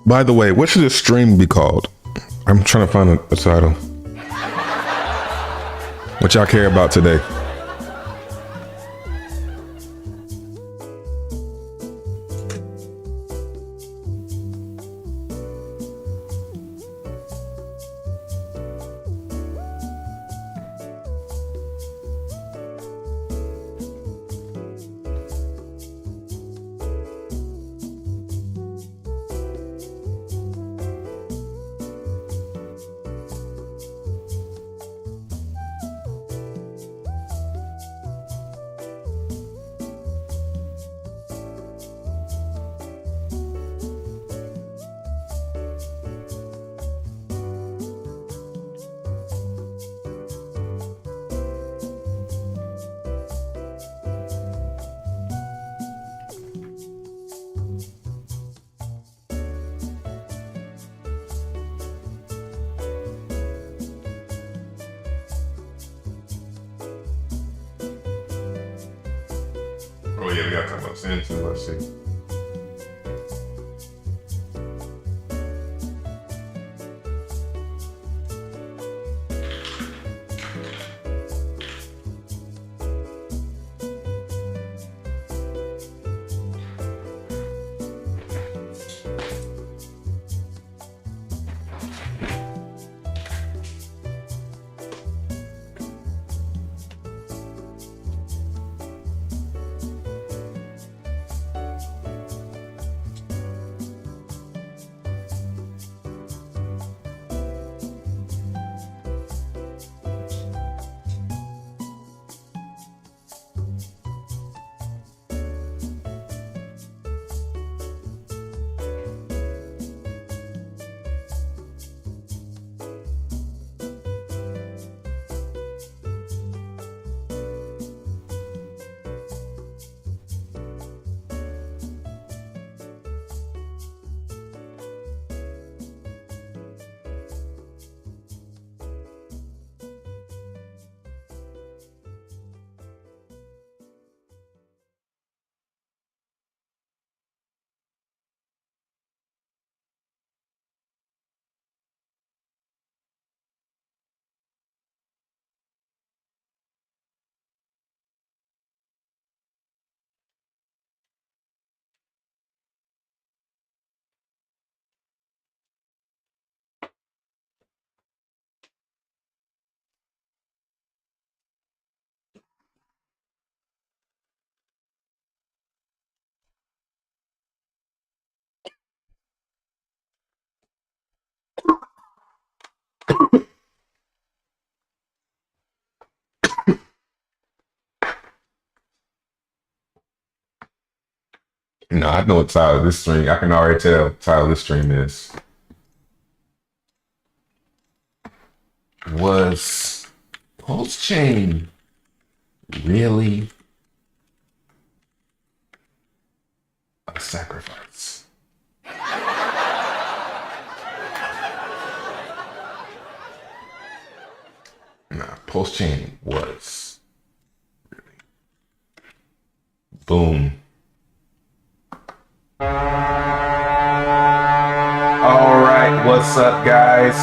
By the way, what should this stream be called? I'm trying to find a title. What y'all care about today? Oh yeah, we gotta talk about sin too. Let's see. No, I know what title this stream. I can already tell what title this stream is. Was PulseChain really a sacrifice? Nah, PulseChain was. Really. Boom. All right, what's up, guys?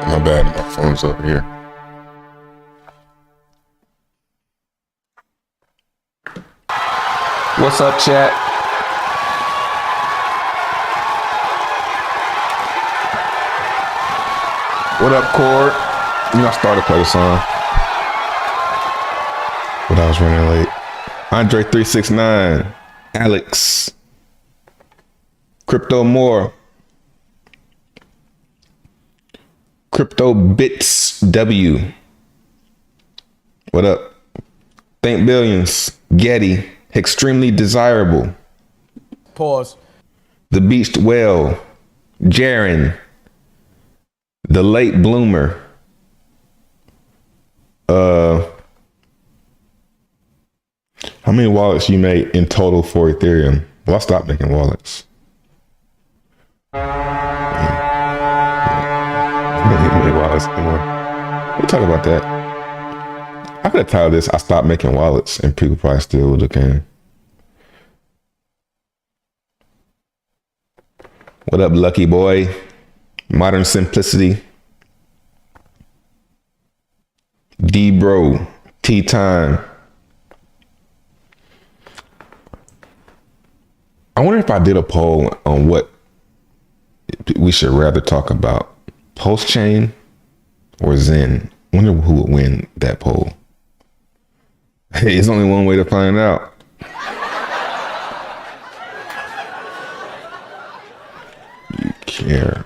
My bad, my phone's over here. What's up, chat? What up, Cord? You know, I started to play the song, but I was running late. Andre 369, Alex, Crypto More, Crypto Bits W. What up? Think Billions, Getty, Extremely Desirable. Pause. The Beached Whale, Jaren, The Late Bloomer. How many wallets you made in total for Ethereum? Well, I stopped making wallets. Wallets anymore. We'll talk about that. I could have titled this, I stopped making wallets, and people probably still would have came. What up, Lucky Boy? Modern Simplicity. D-Bro. T-Time. I wonder if I did a poll on what we should rather talk about, PulseChain or XEN. I wonder who would win that poll. Hey, it's only one way to find out. You care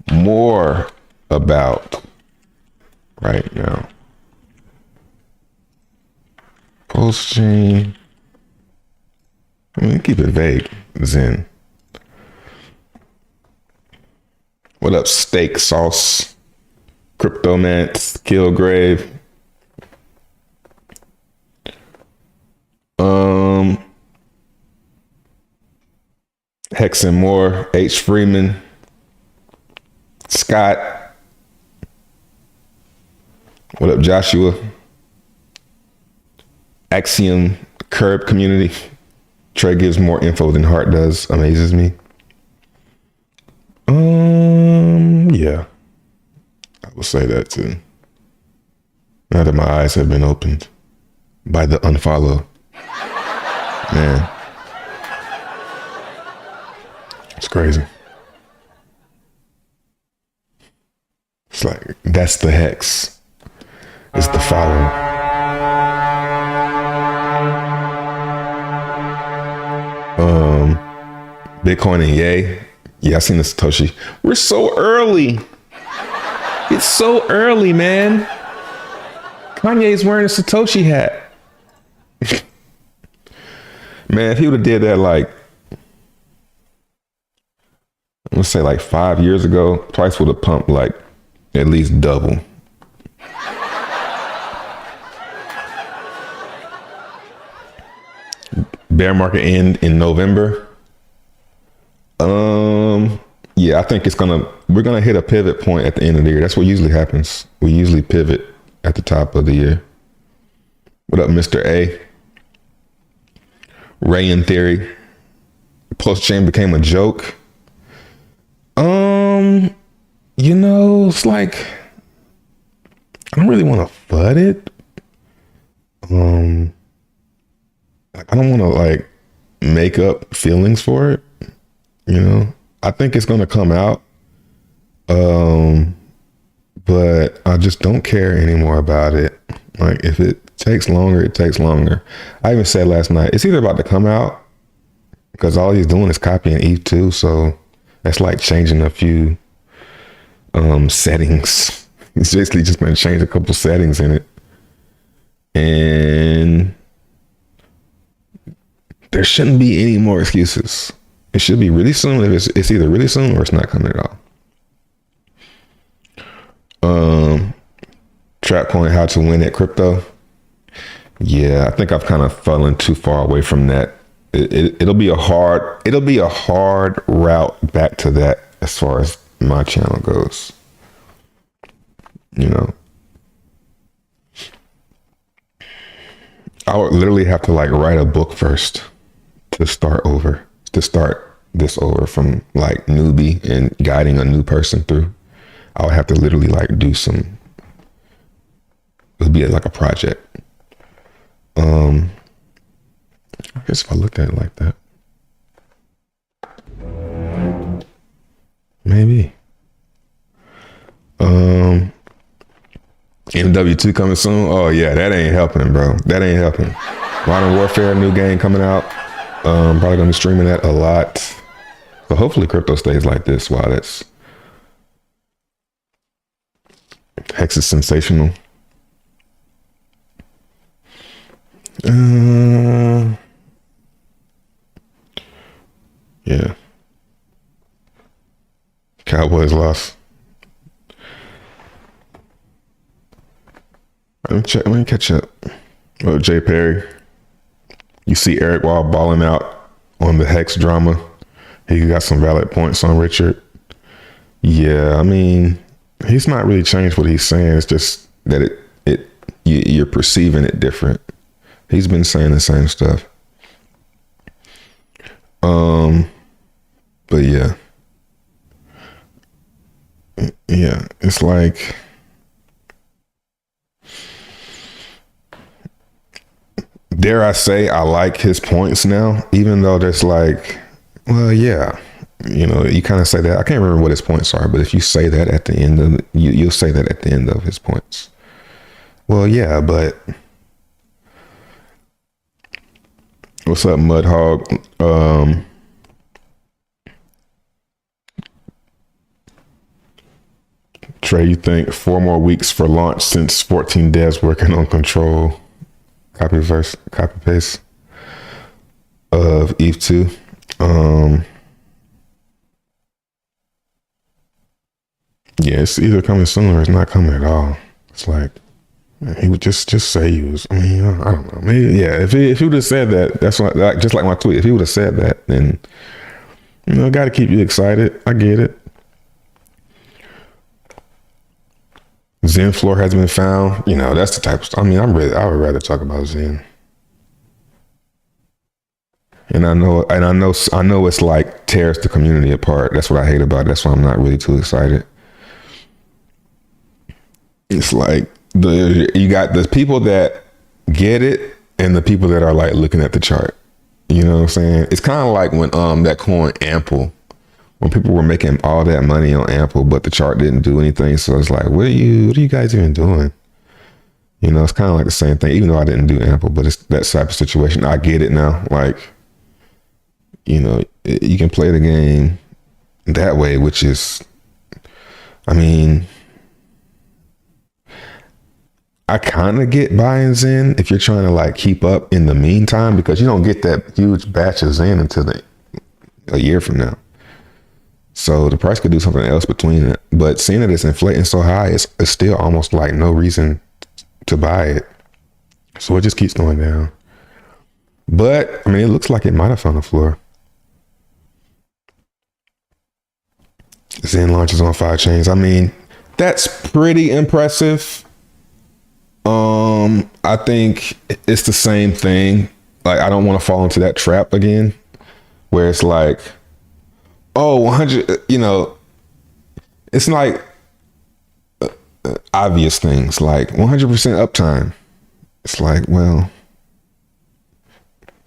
more about right now. PulseChain. I mean, keep it vague. XEN. What up, Steak Sauce? Cryptomance, Killgrave. Hex and More, H. Freeman, Scott. What up, Joshua? Axiom, Curb Community. Trey gives more info than Hart does. Amazes me. Yeah. I will say that too. Now that my eyes have been opened by the unfollow. Man. It's crazy. It's like, that's the hex. It's the follow. Bitcoin and Yay. Yeah, I seen the Satoshi. We're so early. It's so early, man. Kanye's wearing a Satoshi hat. Man, if he would have did that like, let's say like 5 years ago, price would have pumped like at least double. Bear market end in November. Yeah, I think we're gonna hit a pivot point at the end of the year. That's what usually happens. We usually pivot at the top of the year. What up, Mr. A? Ray in theory. PulseChain became a joke. It's like, I don't really want to FUD it. I don't want to like make up feelings for it. I think it's going to come out. But I just don't care anymore about it. Like, if it takes longer, it takes longer. I even said last night, it's either about to come out because all he's doing is copying ETH2. So that's like changing a few settings. He's basically just going to change a couple settings in it. And there shouldn't be any more excuses. It should be really soon. If it's either really soon or it's not coming at all. Trap coin, how to win at crypto. Yeah, I think I've kind of fallen too far away from that. It'll be a hard route back to that as far as my channel goes. I would literally have to like write a book first to start this over from like newbie and guiding a new person through. I would have to literally like do some, it would be like a project. I guess if I looked at it like that, maybe. MW2 coming soon. Oh yeah, that ain't helping, bro. That ain't helping. Modern Warfare, new game coming out. Probably gonna be streaming that a lot. So hopefully crypto stays like this while that's Hex is sensational. Yeah. Cowboys lost. Let me catch up. Oh, Jay Perry. You see Eric Wall balling out on the Hex drama. He got some valid points on Richard. Yeah, I mean, he's not really changed what he's saying. It's just that you're perceiving it different. He's been saying the same stuff. But yeah. Yeah, it's like, dare I say, I like his points now, even though there's like, well, yeah, you kind of say that. I can't remember what his points are, but if you say that at the end of you'll say that at the end of his points. Well, yeah, but what's up, Mudhog? Trey, you think 4 more weeks for launch since 14 devs working on control, copy paste of ETH 2? Yeah, it's either coming soon or it's not coming at all. It's like, man, he would just say he was. I mean, I don't know. Maybe, yeah. If he would have said that, that's what, like, just like my tweet. If he would have said that, then got to keep you excited. I get it. Zen floor has been found. That's the type of stuff. I mean, I would rather talk about Zen. And I know it's like tears the community apart. That's what I hate about it. That's why I'm not really too excited. It's like you got the people that get it and the people that are like looking at the chart. You know what I'm saying? It's kind of like when that coin Ample, when people were making all that money on Ample, but the chart didn't do anything. So it's like, what are you guys even doing? It's kind of like the same thing, even though I didn't do Ample, but it's that type of situation. I get it now. Like, you can play the game that way, which is, I mean, I kind of get buying Zen if you're trying to like keep up in the meantime, because you don't get that huge batch of Zen until a year from now. So the price could do something else between it. But seeing that it's inflating so high, it's still almost like no reason to buy it. So it just keeps going down. But I mean, it looks like it might have found the floor. Zen launches on 5 chains. I mean, that's pretty impressive. I think it's the same thing. Like, I don't want to fall into that trap again, where it's like, oh, 100, it's like obvious things like 100% uptime. It's like, well,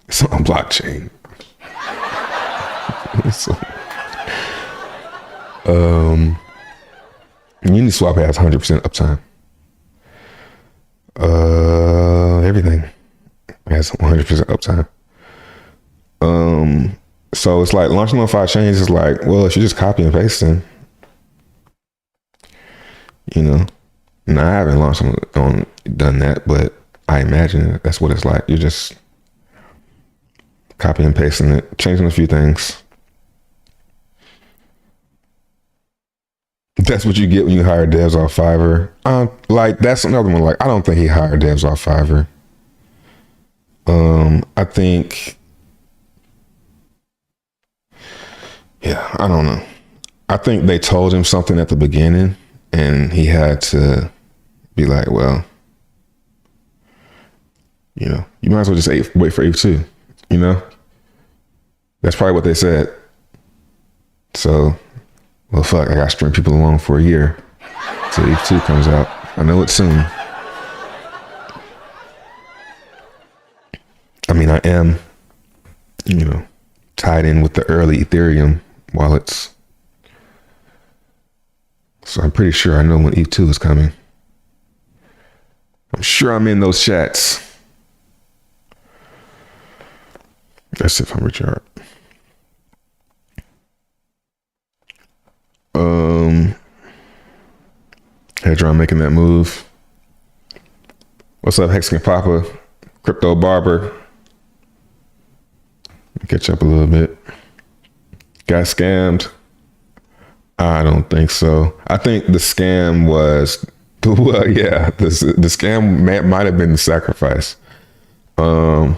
it's on blockchain. So, Uniswap has 100% uptime. Everything has 100% uptime. So it's like launching on 5 chains is like, well, if you just copy and paste them, Now I haven't launched done that, but I imagine that's what it's like. You're just copy and pasting it, changing a few things. That's what you get when you hire devs off Fiverr. Like, that's another one. Like, I don't think he hired devs off Fiverr. I think, yeah, I don't know. I think they told him something at the beginning and he had to be like, well, you might as well just wait for ETH 2, That's probably what they said. So, well, fuck, I got to string people along for a year till ETH 2 comes out. I know it's soon. I mean, I am, tied in with the early Ethereum wallets. So I'm pretty sure I know when ETH 2 is coming. I'm sure I'm in those chats. That's it from Richard Hart. Hedron making that move. What's up, Hexagon Papa? Crypto Barber. Catch up a little bit. Got scammed. I don't think so. I think the scam was, well, yeah, the scam might have been the sacrifice. But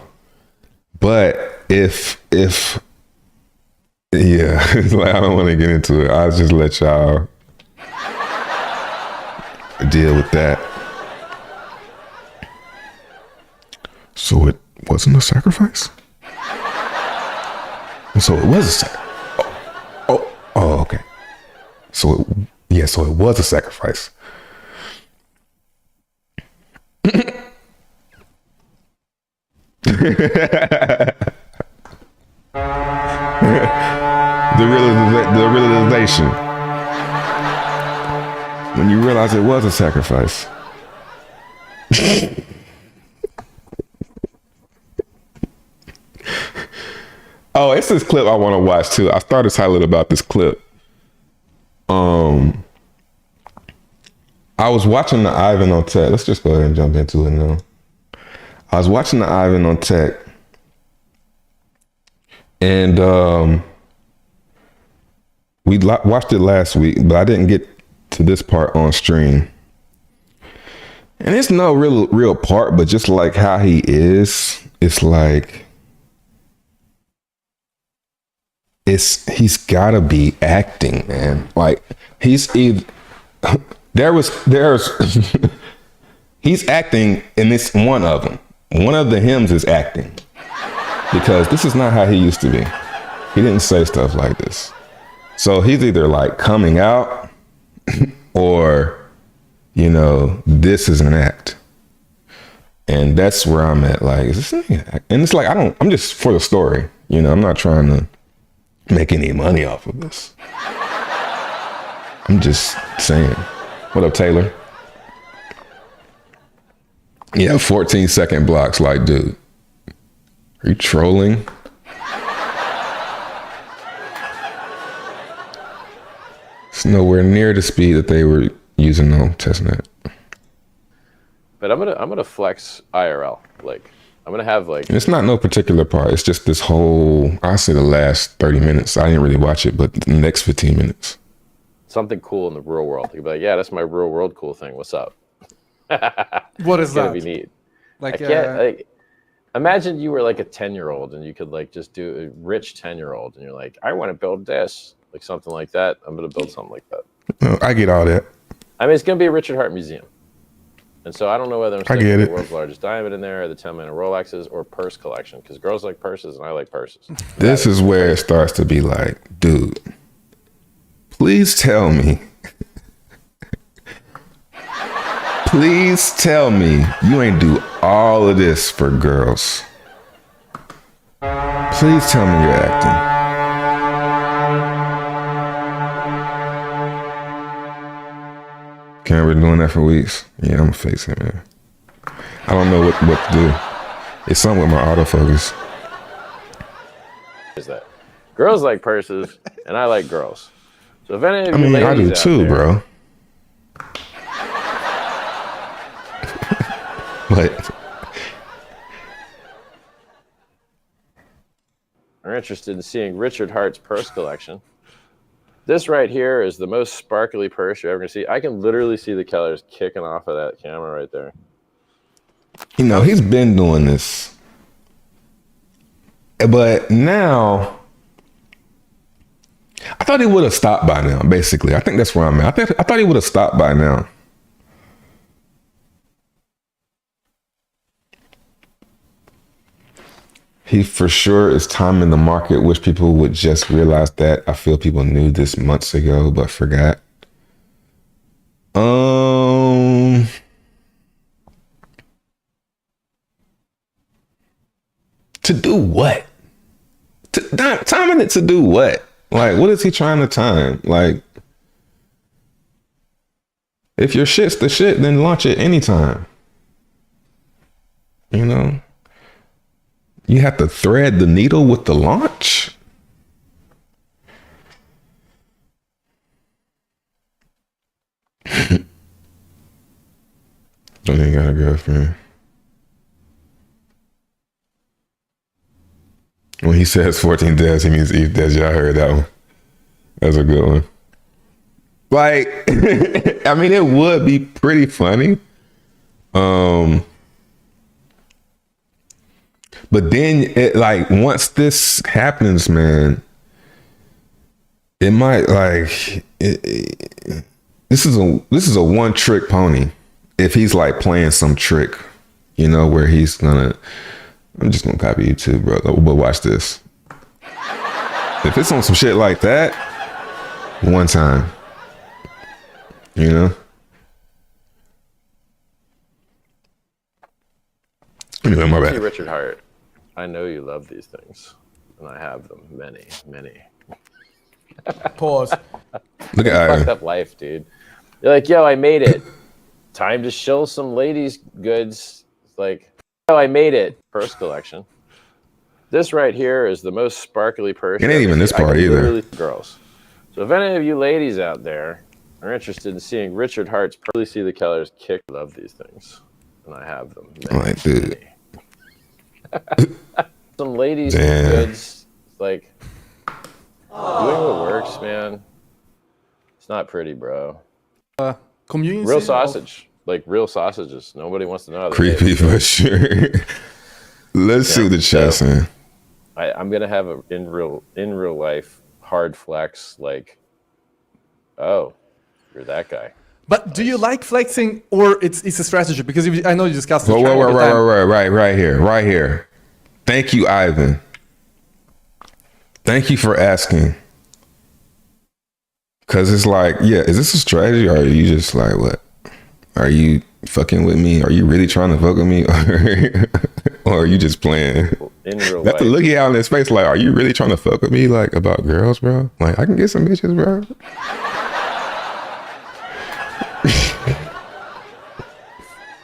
if yeah, like, I don't want to get into it. I'll just let y'all deal with that. So it wasn't a sacrifice? So it was a sacrifice. Oh, okay. So yeah, so it was a sacrifice. The realization. When you realize it was a sacrifice. Oh, it's this clip I want to watch too. I started silent about this clip. I was watching the Ivan on Tech. Let's just go ahead and jump into it now. I was watching the Ivan on Tech, and we watched it last week, but I didn't get to this part on stream. And it's no real part, but just like how he is, it's like he's gotta be acting, man. Like he's either there's he's acting, and it's one of them. One of the hymns is acting, because this is not how he used to be. He didn't say stuff like this. So he's either like coming out or, you know, this is an act. And that's where I'm at. Like, is this an act? And it's like, I'm just for the story. You know, I'm not trying to make any money off of this. I'm just saying. What up, Taylor? Yeah, 14-second blocks. Like, dude, are you trolling? It's nowhere near the speed that they were using on testnet. But I'm gonna flex IRL. Like, I'm gonna have like. It's not no particular part. It's just this whole. I say the last 30 minutes. I didn't really watch it, but the next 15 minutes. Something cool in the real world. You'd be like, yeah, that's my real world cool thing. What's up? What is that? Gonna be neat. Like, imagine you were like a 10-year-old and you could like just do a rich 10-year-old and you're like, I want to build this, like something like that. I'm gonna build something like that. I get all that. I mean, it's gonna be a Richard Hart museum, and so I don't know whether I'm sticking the world's largest diamond in there, or the 10-minute Rolexes, or purse collection, because girls like purses and I like purses. This is where it starts to be like, dude, please tell me. Please tell me you ain't do all of this for girls. Please tell me you're acting. Can't been doing that for weeks. Yeah, I'm gonna face him, man. I don't know what to do. It's something with my autofocus. Is that girls like purses and I like girls. So if any of I you mean, I do ladies too, out there, bro. But are interested in seeing Richard Hart's purse collection, this right here is the most sparkly purse you're ever gonna see. I can literally see the colors kicking off of that camera right there. you know, he's been doing this. But now, I thought he would have stopped by now, basically. I think that's where I'm at. I thought he would have stopped by now. He for sure is timing the market. Wish people would just realize that. I feel people knew this months ago, but forgot. To do what? Timing it to do what? Like, what is he trying to time? Like, if your shit's the shit, then launch it anytime. You know? You have to thread the needle with the launch? Don't even got a girlfriend. When he says 14 deaths, he means Eve deaths. Y'all heard that one. That's a good one. Like, I mean, it would be pretty funny. But then, like, once this happens, man, it might like this is a one trick pony. If he's like playing some trick, you know, where he's gonna, I'm just gonna copy you too, bro. But watch this. If it's on some shit like that, one time, You know? Anyway, my See bad. Richard Hart. I know you love these things, and I have them. Many, many. Pause. Look at Fucked Ivan. up life, dude. You're like, yo, I made it. Time to shill some ladies' goods. It's like, yo, I made it. Purse collection. This right here is the most sparkly purse. It ain't even this I can part either. literally girls. So if any of you ladies out there are interested in seeing Richard Hart's, really see the colors kick. Love these things, and I have them. I'm like, dude. Some ladies' Damn. goods. It's like doing what works, man. It's not pretty, bro. Community. Real sausage, like real sausages. Nobody wants to know how they Creepy made it. for sure. Let's see what the chat's saying. I'm gonna have a in real life hard flex. Like, oh, you're that guy. But do you like flexing, or it's a strategy? Because I know you discussed it. Whoa, right here. Thank you, Ivan. Thank you for asking. Cause it's like, yeah, is this a strategy, or are you just like, what? Are you fucking with me? Are you really trying to fuck with me, or are you just playing? In real That's life, the look you out in his face. Like, are you really trying to fuck with me? Like about girls, bro? Like, I can get some bitches, bro.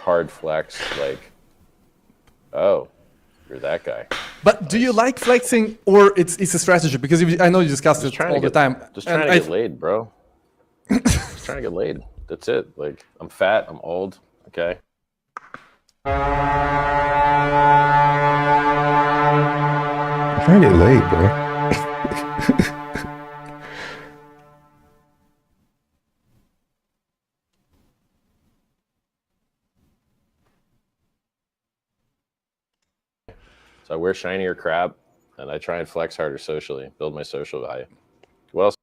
hard flex. Like, oh, you're that guy. But do you like flexing, or it's a strategy? Because I know you discussed it all the time. Just trying to get laid, bro. Just trying to get laid. That's it. Like, I'm fat. I'm old. Okay. I'm trying to get laid, bro. So I wear shinier crap, and I try and flex harder socially, build my social value. What else?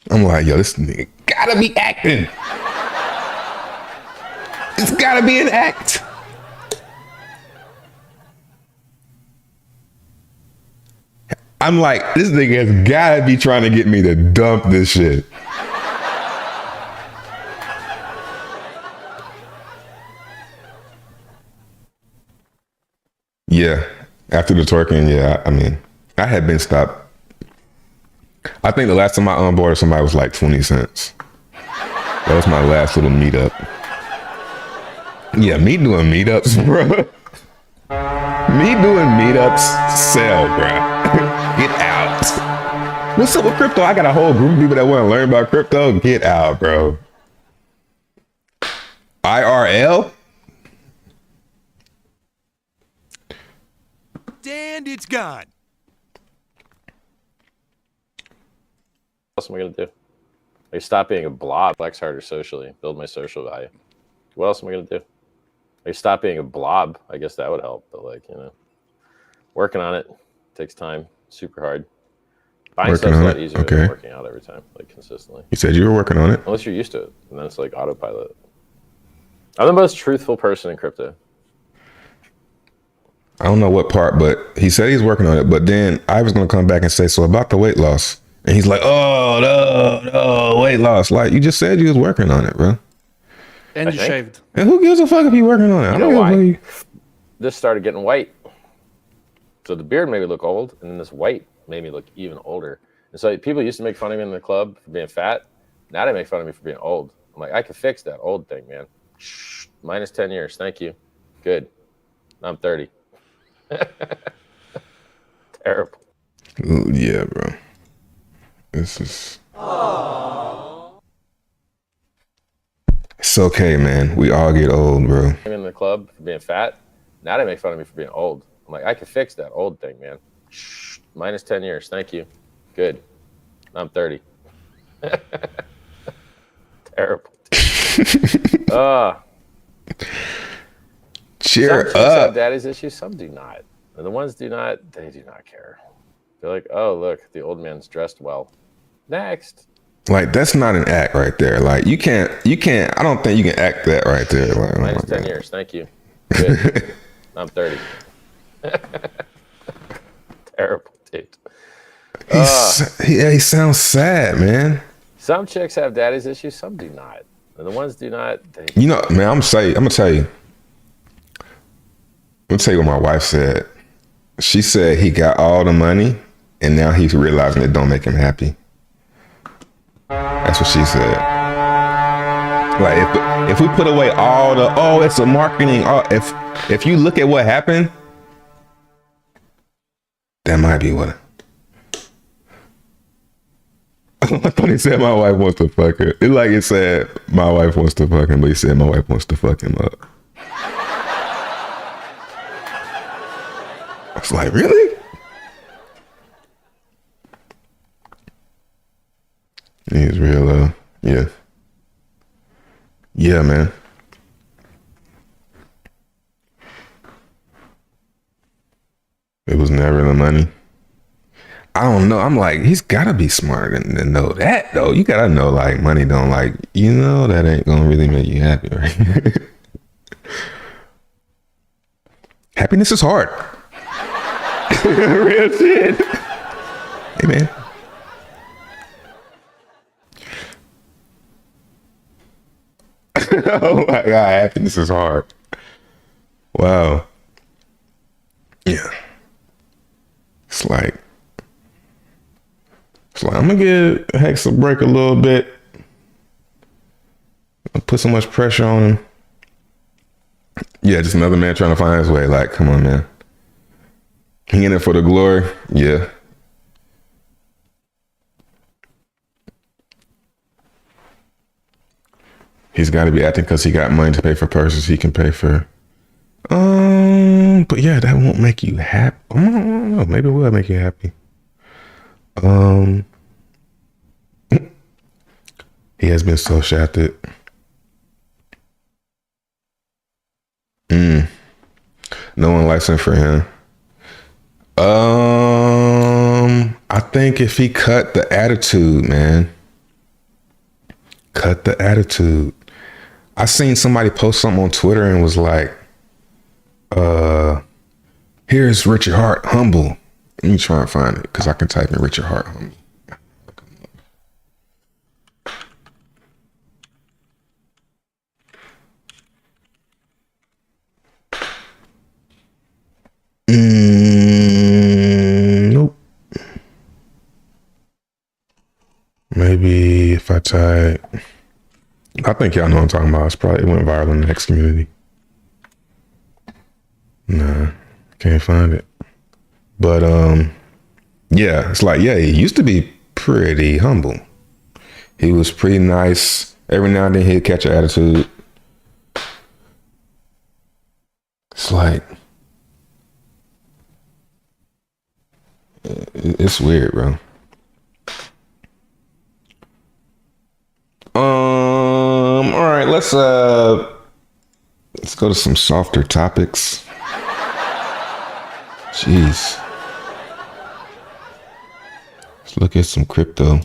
I'm like, yo, this nigga gotta be acting. It's gotta be an act. I'm like, this nigga has gotta be trying to get me to dump this shit. Yeah, after the twerking, yeah, I mean, I had been stopped. I think the last time I onboarded somebody was like 20 cents. That was my last little meetup. Yeah, me doing meetups, bro. Me doing meetups, sell, bro. Get out. What's up with crypto? I got a whole group of people that want to learn about crypto. Get out, bro. IRL? And it's gone. What else am I gonna do? Like, stop being a blob, flex harder socially, build my social value. What else am I gonna do? Like, stop being a blob. I guess that would help, but like, you know, working on it takes time. Super hard. Buying Working stuff's a on lot it? easier Okay. than working out every time, like consistently. You said you were working on it. Unless you're used to it, and then it's like autopilot. I'm the most truthful person in crypto. I don't know what part, but he said he's working on it. But then I was going to come back and say, so about the weight loss. And he's like, oh, no, weight loss. Like, you just said you was working on it, bro. And I you think. shaved. And who gives a fuck if you working on it? You know why? This started getting white. So the beard made me look old, and then this white made me look even older. And so people used to make fun of me in the club for being fat. Now they make fun of me for being old. I'm like, I can fix that old thing, man. Shh, minus 10 years. Thank you. Good. I'm 30. Terrible. Ooh, yeah, bro. This is... It's okay, man. We all get old, bro. I'm in the club for being fat. Now they make fun of me for being old. I'm like, I can fix that old thing, man. Shh, minus 10 years. Thank you. Good. I'm 30. Terrible. Cheer Some kids up. have daddy's issues. Some do not. And the ones do not, they do not care. They're like, oh, look, the old man's dressed well. Next. Like, that's not an act right there. Like, you can't, I don't think you can act that right there. Like, oh my Minus 10 God. years. Thank you. Good. I'm 30. Terrible, dude. he sounds sad, man. Some chicks have daddy's issues, some do not. And the ones do not, they You know, man, I'm gonna tell you what my wife said. She said he got all the money and now he's realizing it don't make him happy. That's what she said. Like if we put away all the it's a marketing, if you look at what happened, that might be what. I thought he said my wife wants to fuck her. It said my wife wants to fuck him, but he said my wife wants to fuck him up. I was like, really? He's real, yeah. Yeah, man. It was never the money. I don't know. I'm like, he's gotta be smarter than to know that, though. You gotta know, like, money don't, like, that ain't gonna really make you happy, right? Happiness is hard. Real shit. Hey, man. Oh my God, happiness is hard. Wow. Yeah. It's like I'm gonna give Hex a break a little bit. I'll put so much pressure on him. Yeah, just another man trying to find his way. Like, come on, man. He in it for the glory. Yeah. He's got to be acting because he got money to pay for purses. He can pay for. But yeah, that won't make you happy. I don't know. Maybe it will make you happy. He has been so shafted. No one likes him for him. I think if he cut the attitude, man. Cut the attitude. I seen somebody post something on Twitter and was like, here's Richard Hart, humble. Let me try and find it because I can type in Richard Hart, humble. Nope. Maybe if I type, I think y'all know what I'm talking about. It went viral in the X community. Nah, can't find it. But yeah, it's like, yeah, he used to be pretty humble. He was pretty nice. Every now and then he'd catch an attitude. It's like, it's weird, bro. All right, let's go to some softer topics. Jeez. Let's look at some crypto.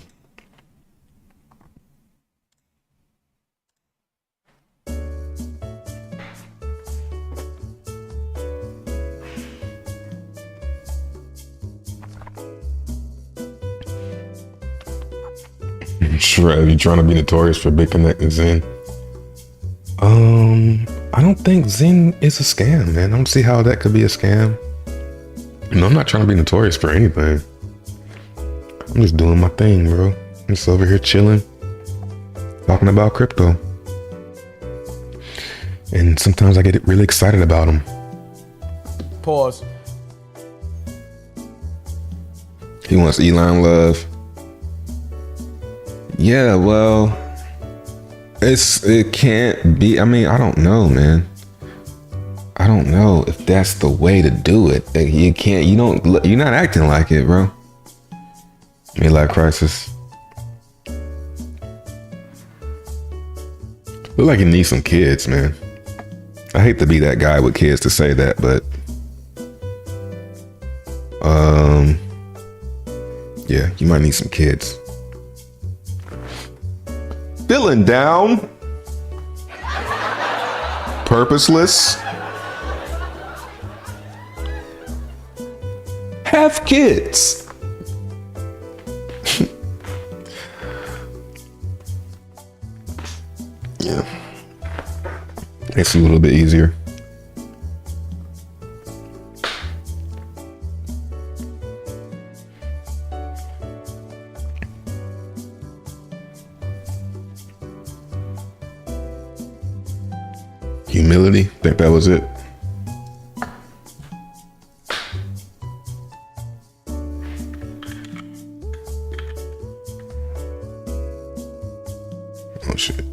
Sure, you trying to be notorious for Bitcoin and XEN? I don't think XEN is a scam, man. I don't see how that could be a scam. No, I'm not trying to be notorious for anything. I'm just doing my thing, bro. I'm just over here chilling, talking about crypto. And sometimes I get really excited about them. Pause. He wants Elon love. Yeah, well, it can't be. I mean, I don't know, man. I don't know if that's the way to do it. You're not acting like it, bro. Midlife crisis. Look like you need some kids, man. I hate to be that guy with kids to say that, but yeah, you might need some kids. Feeling down, purposeless, have kids. Makes it a little bit easier. Humility, think that was it. Oh shit.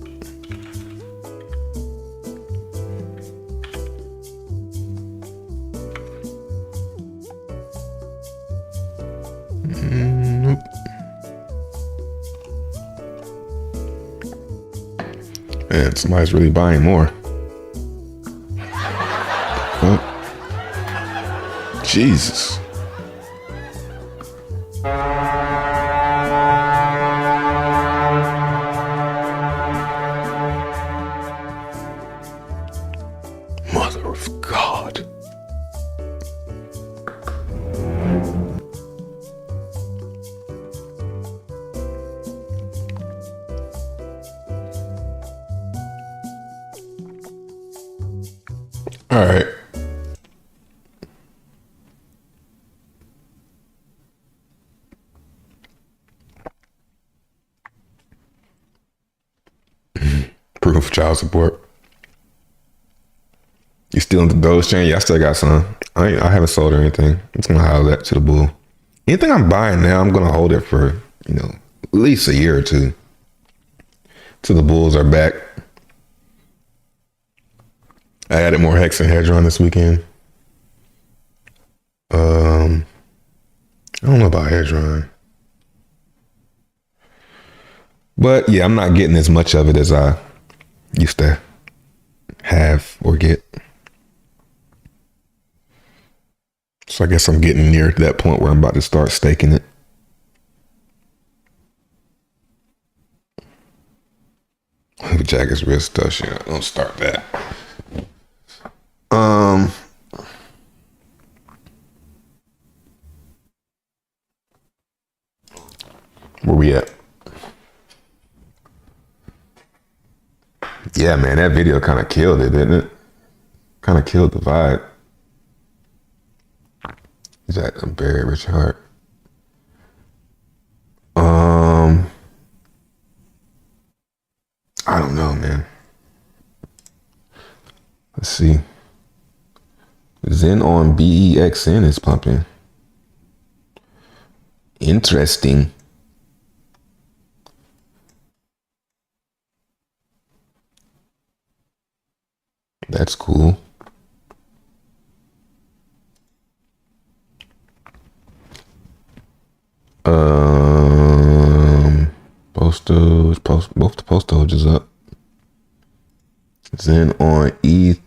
Nope. Man, somebody's really buying more. Oh. Jesus. Mother of God. All right. Proof of child support. You still in the PulseChain? Yeah, I still got some. I haven't sold or anything. I'm just gonna holler that to the bull. Anything I'm buying now, I'm gonna hold it for, at least a year or two. Till the bulls are back. I added more Hex and Hedron this weekend. I don't know about Hedron. But yeah, I'm not getting as much of it as I used to have or get. So I guess I'm getting near to that point where I'm about to start staking it. Jagged's wrist touch, yeah. Don't start that. Where we at? Yeah, man, that video kind of killed it, didn't it? Kind of killed the vibe. Jack, I'm buried Richard Hart. I don't know, man. Let's see. XEN on XEN is pumping. Interesting. That's cool. Both the post is up. XEN on ETH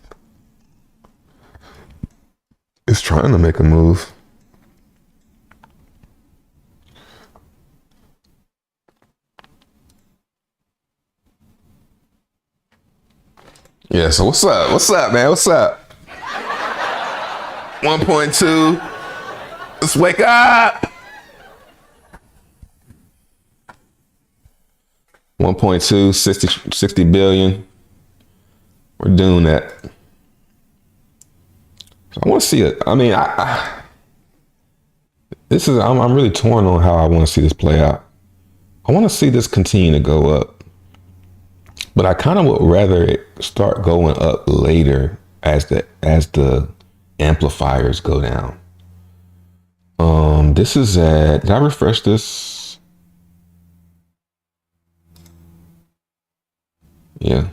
is trying to make a move. Yeah, so what's up? What's up, man? What's up? 1.2. Let's wake up. 1.2, 60 billion. We're doing that. So I want to see it. I mean, I'm really torn on how I want to see this play out. I want to see this continue to go up, but I kind of would rather it start going up later as the amplifiers go down. This is at, did I refresh this? Yeah.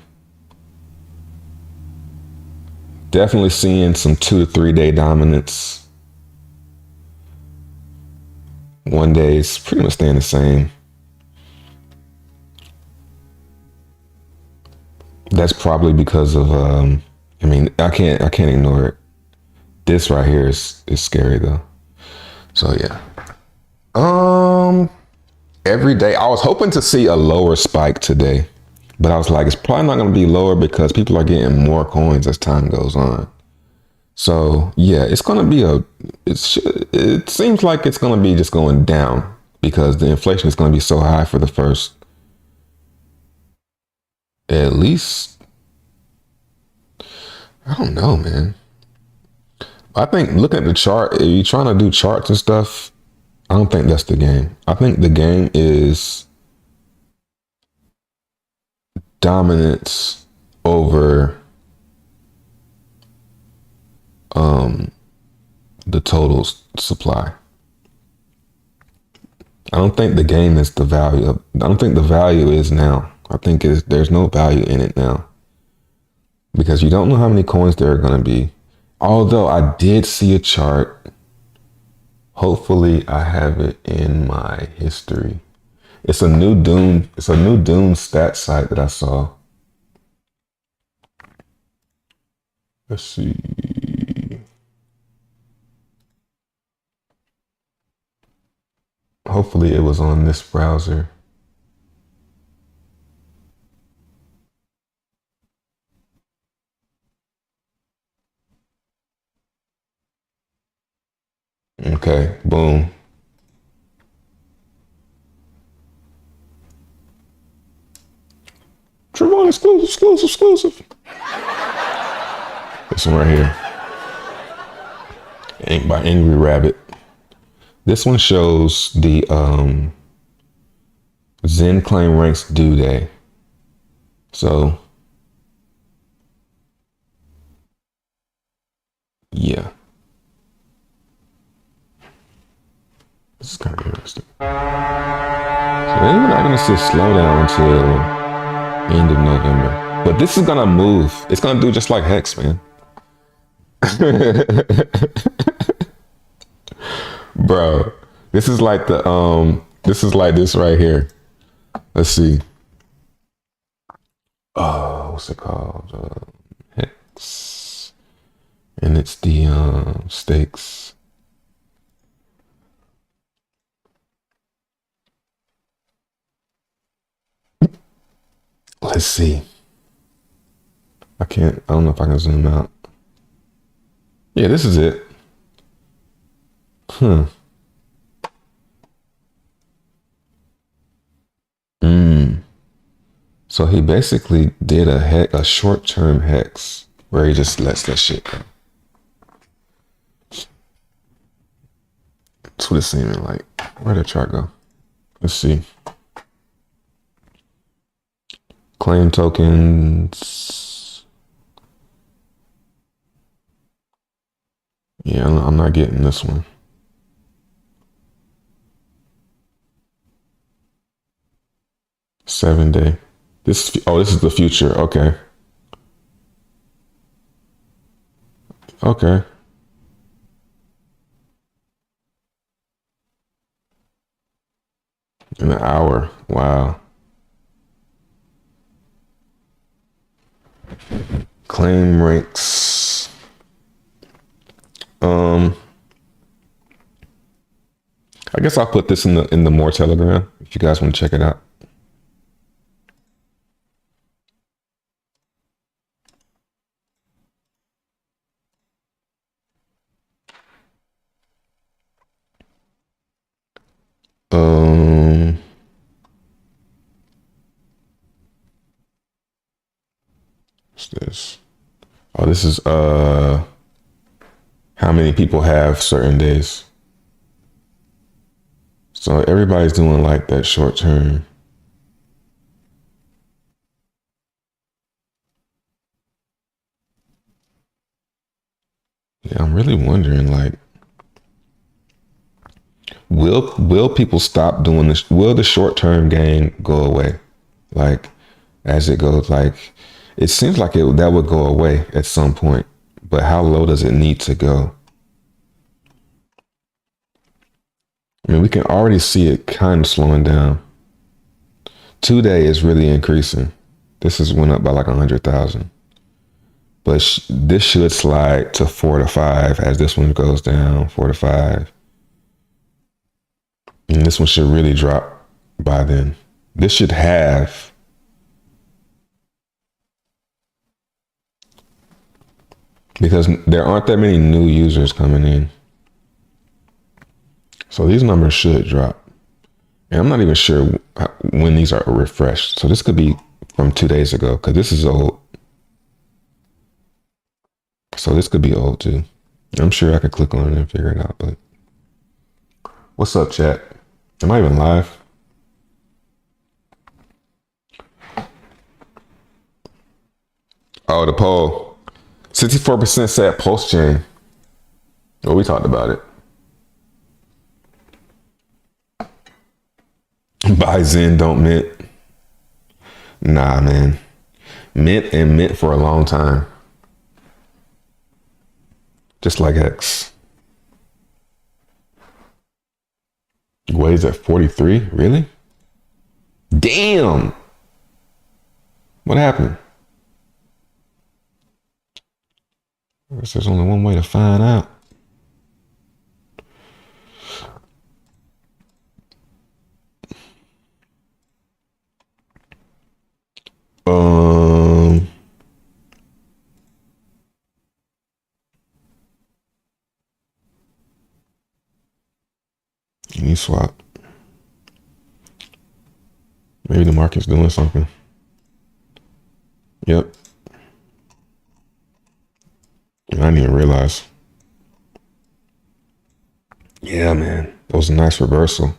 Definitely seeing some 2 to 3 day dominance. 1 day is pretty much staying the same. That's probably because of I can't ignore it. This right here is scary though. So yeah. Every day I was hoping to see a lower spike today, but I was like, it's probably not going to be lower because people are getting more coins as time goes on. So yeah, it's going to be it seems like it's going to be just going down because the inflation is going to be so high for the first, at least I don't know, man. I think looking at the chart, if you're trying to do charts and stuff, I don't think that's the game. I think the game is dominance over the total supply. I don't think the game is the value of, I don't think the value is now. I think there's no value in it now because you don't know how many coins there are going to be. Although I did see a chart. Hopefully I have it in my history. It's a new Dune stat site that I saw. Let's see. Hopefully it was on this browser. Okay, boom. Trevon exclusive. This one right here. Ink by Angry Rabbit. This one shows the Zen claim ranks due day. So yeah. This is kind of interesting. So then we're not gonna see a slowdown until end of November. But this is gonna move. It's gonna do just like Hex, man. Bro, this is like this right here. Let's see. Oh, what's it called? Hex. And it's the stakes. Let's see. I don't know if I can zoom out. Yeah, this is it. So he basically did a short-term hex where he just lets that shit go. That's what it's seeming like. Where'd the chart go? Let's see. Claim tokens. Yeah, I'm not getting this one. Seven day. This is the future. Okay. Okay. In an hour. Wow. Claim ranks. I guess I'll put this in the more Telegram if you guys want to check it out. What's this? Oh, this is how many people have certain days. So everybody's doing like that short term. Yeah, I'm really wondering, like, will people stop doing this? Will the short term game go away? Like, as it goes, like, it seems like that would go away at some point, but how low does it need to go? I mean, we can already see it kind of slowing down. 2 day is really increasing. This has went up by like 100,000. But this should slide to 4 to 5 as this one goes down, 4 to 5. And this one should really drop by then. This should have because there aren't that many new users coming in. So these numbers should drop. And I'm not even sure when these are refreshed. So this could be from 2 days ago because this is old. So this could be old too. I'm sure I could click on it and figure it out. But what's up, chat? Am I even live? Oh, the poll. 64% said PulseChain. Well, we talked about it. Buy Zen, don't mint. Nah, man. Mint for a long time. Just like X. Wade's at 43? Really? Damn! What happened? I guess there's only one way to find out. Swap. Maybe the market's doing something. Yep. I didn't even realize. Yeah, man. That was a nice reversal.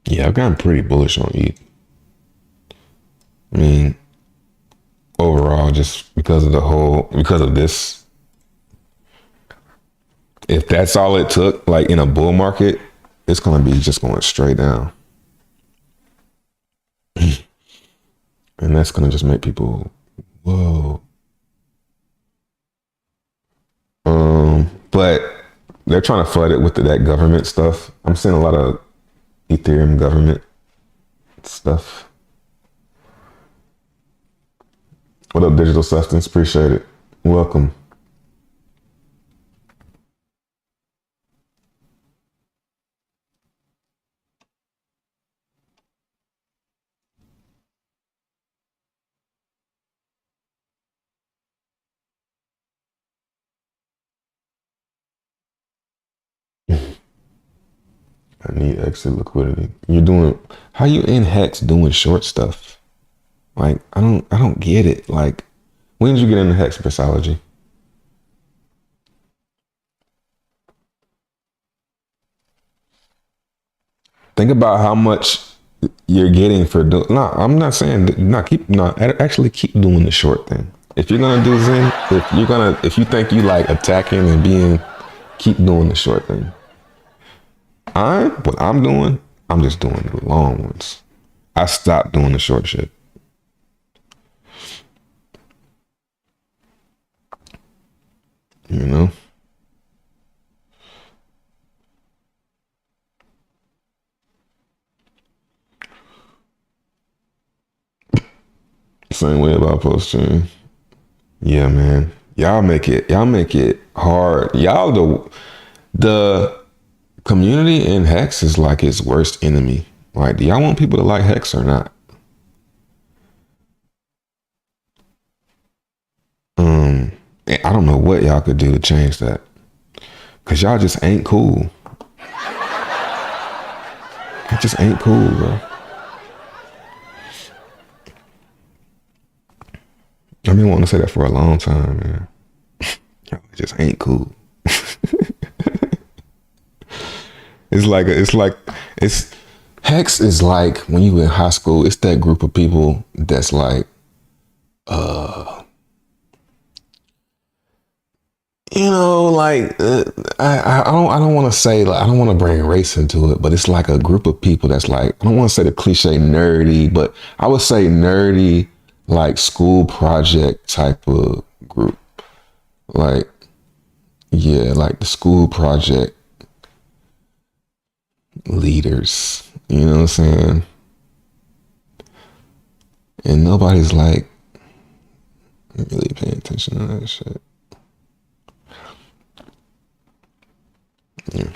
Yeah, I've gotten pretty bullish on ETH. I mean, overall, just because of this, if that's all it took, like in a bull market, it's going to be just going straight down. And that's going to just make people, whoa. But they're trying to flood it with that government stuff. I'm seeing a lot of Ethereum government stuff. What up, Digital Substance? Appreciate it. Welcome. I need exit liquidity. How you in Hex doing short stuff? Like, I don't get it. Like, when did you get into Hex Psychology? Think about how much you're getting for doing. No, I'm not saying actually keep doing the short thing. If you're gonna do Zen, if you think you like attacking and keep doing the short thing. What I'm doing, I'm just doing the long ones. I stopped doing the short shit. You know? Same way about PulseChain. Yeah, man. Y'all make it hard. Y'all the community in Hex is like its worst enemy. Like, do y'all want people to like Hex or not? I don't know what y'all could do to change that. Cause y'all just ain't cool. It just ain't cool, bro. I've been wanting to say that for a long time, man. Y'all just ain't cool. Hex is like when you in high school, it's that group of people that's like, I don't want to say, like, I don't want to bring race into it, but it's like a group of people that's like, I don't want to say the cliche nerdy, but I would say nerdy, like school project type of group. Like, yeah, like the school project leaders, you know what I'm saying? And nobody's like really paying attention to that shit. Yeah.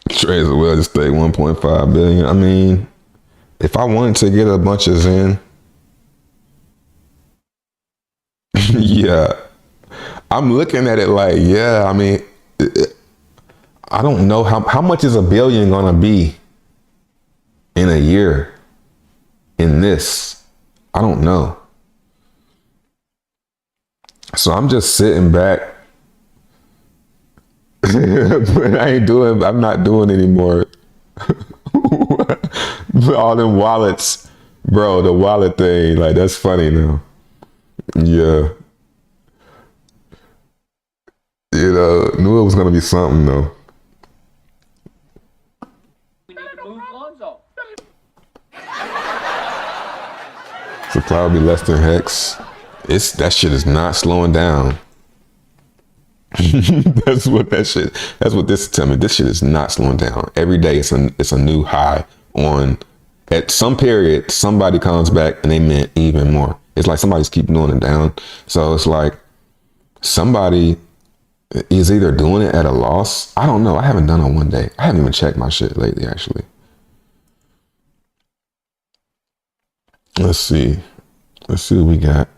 Trades well just stay 1.5 billion. I mean, if I wanted to get a bunch of Zen, yeah, Yeah. I'm looking at it like, yeah, I mean, I don't know how much is $1 billion gonna be in a year in this. I don't know. So I'm just sitting back. But I'm not doing anymore. All them wallets, bro, the wallet thing, like that's funny now. Yeah. You know, knew it was gonna be something though. We need to move Lonzo. Supply will be less than Hex. That shit is not slowing down. That's what this is telling me. This shit is not slowing down. Every day it's a new high on. At some period, somebody comes back and they meant even more. It's like somebody's keeping doing it down. So it's like somebody is either doing it at a loss. I don't know. I haven't done it one day. I haven't even checked my shit lately, actually. Let's see what we got.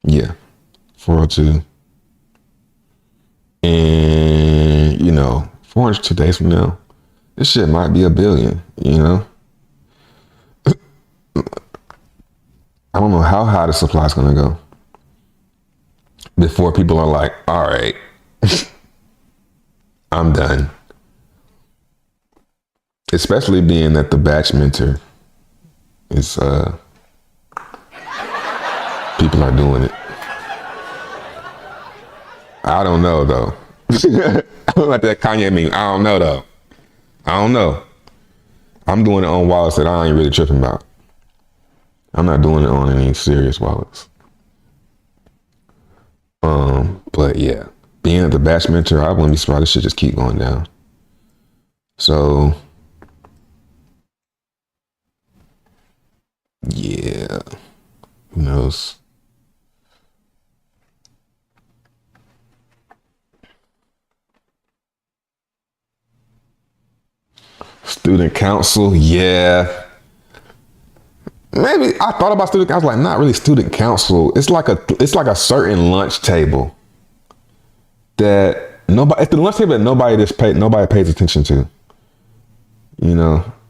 Yeah, 402. And, 402 days from now, this shit might be $1 billion, I don't know how high the supply is going to go before people are like, all right, I'm done. Especially being that the batch minter is, people are doing it. I don't know though. I don't like that Kanye meme. I don't know though. I don't know. I'm doing it on wallets that I ain't really tripping about. I'm not doing it on any serious wallets. But yeah, being at the batch mentor, I wouldn't be surprised this shit just keep going down. So yeah, who knows? Student council, yeah. Maybe I thought about student council, like not really student council. It's like a certain lunch table that nobody. It's the lunch table that nobody pays attention to.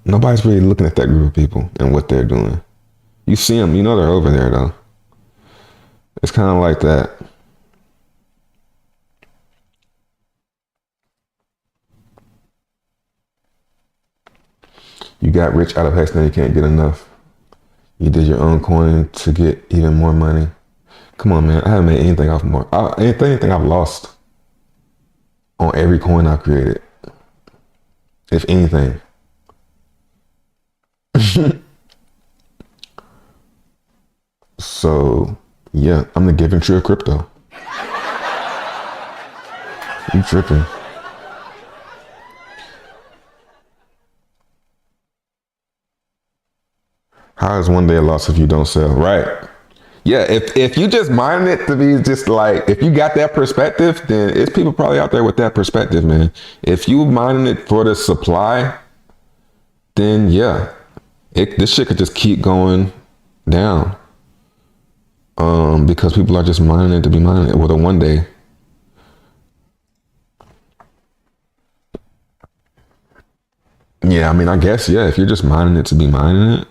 Nobody's really looking at that group of people and what they're doing. You see them, they're over there though. It's kind of like that. You got rich out of Hex, now you can't get enough. You did your own coin to get even more money. Come on, man. I haven't made anything off more. Anything I've lost on every coin I've created. If anything. So, yeah, I'm the giving tree of crypto. You tripping. How is one day a loss if you don't sell? Right. Yeah, if you just mind it to be just like, if you got that perspective, then it's people probably out there with that perspective, man. If you minding it for the supply, then yeah, this shit could just keep going down. Because people are just mining it to be mining it. Well, one day. Yeah, I mean, I guess, yeah, if you're just mining it to be mining it,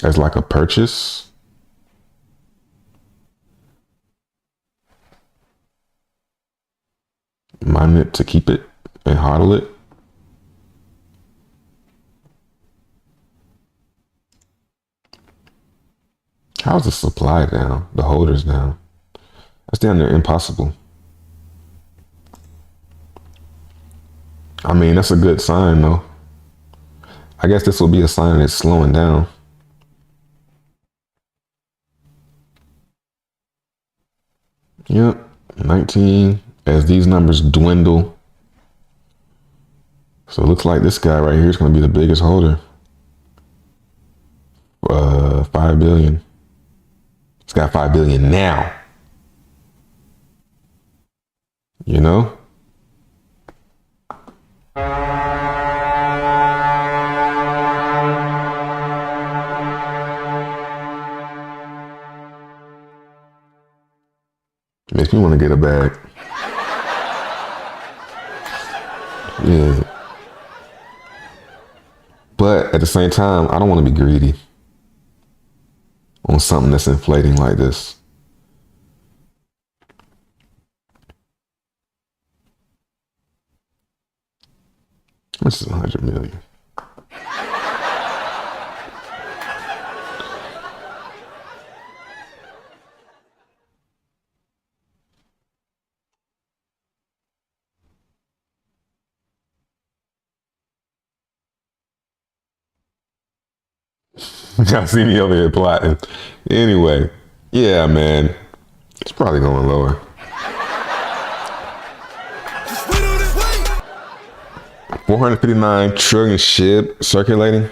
as like a purchase. Mine it to keep it and hodl it. How's the supply down? The holders down. That's damn near impossible. I mean, that's a good sign though. I guess this will be a sign it's slowing down. Yep, 19 as these numbers dwindle. So it looks like this guy right here is going to be the biggest holder. 5 billion. It's got 5 billion now. Makes me want to get a bag. Yeah. But at the same time, I don't want to be greedy on something that's inflating like this. This is 100 million. Y'all see me over here plotting. Anyway, yeah, man. It's probably going lower. $459 trillion SHIB circulating.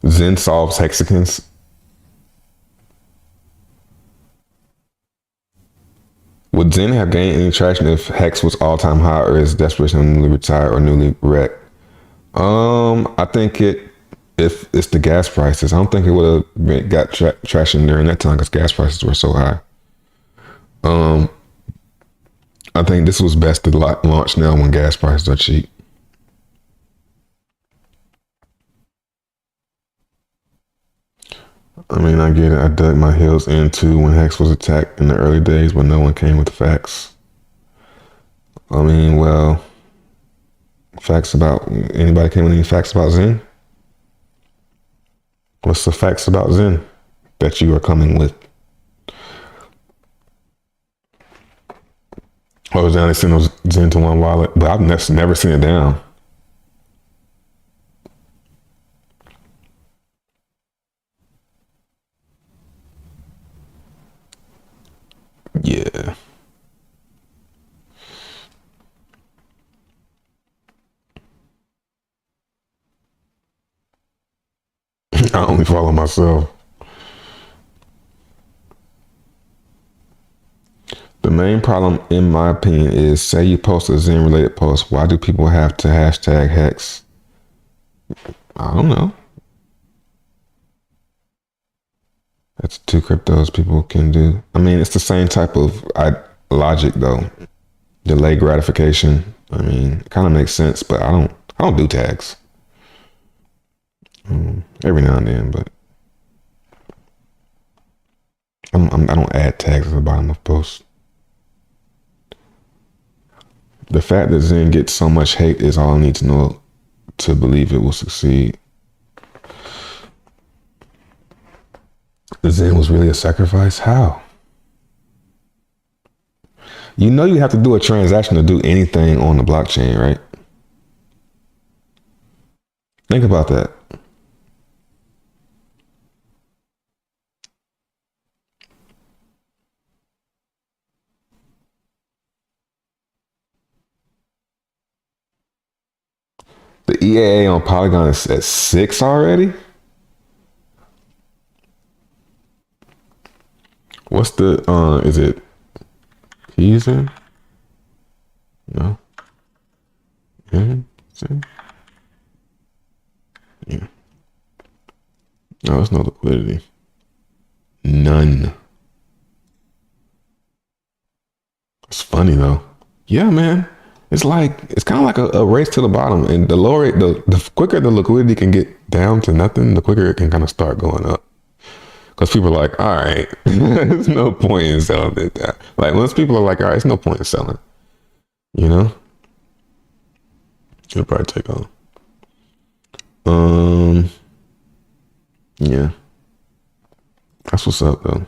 Zen solves hexagons. Would Zen have gained any traction if Hex was all-time high, or is Desperation newly retired or newly wrecked? I think if it's the gas prices, I don't think it would have got traction during that time because gas prices were so high. I think this was best to launch now when gas prices are cheap. I mean, I get it. I dug my heels in too when Hex was attacked in the early days, but no one came with facts. I mean, well, facts about anybody came with any facts about Zen? What's the facts about Zen that you are coming with? Oh, was down, they sent those Zen to one wallet, but I've never seen it down. Yeah. I only follow myself. The main problem, in my opinion, is say you post a Zen related post. Why do people have to hashtag Hex? I don't know. That's two cryptos people can do. I mean, it's the same type of logic though. Delay gratification. I mean, it kind of makes sense, but I don't do tags. Every now and then, but I don't add tags at the bottom of posts. The fact that Zen gets so much hate is all I need to know to believe it will succeed. Zen was really a sacrifice? How? You know you have to do a transaction to do anything on the blockchain, right? Think about that. The EAA on Polygon is at 6 already? What's the, is it Eason? No. Yeah. No, there's no liquidity. None. It's funny though. Yeah, man. It's kind of like a race to the bottom, and the quicker the liquidity can get down to nothing, the quicker it can kind of start going up. Because people are like, all right, there's no point in selling it. Like once people are like, all right, there's no point in selling, you know? It'll probably take on. Yeah. That's what's up though.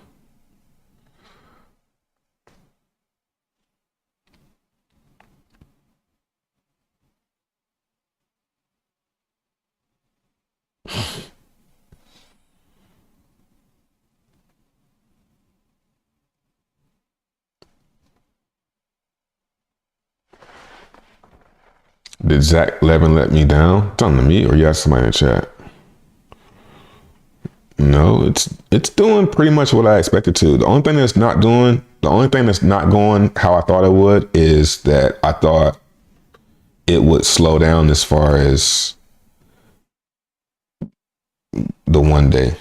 Did Zach Levin let me down? Talking to me, or you asked somebody in the chat? No, it's doing pretty much what I expected to. The only thing that's not going how I thought it would is that I thought it would slow down as far as the 1 day.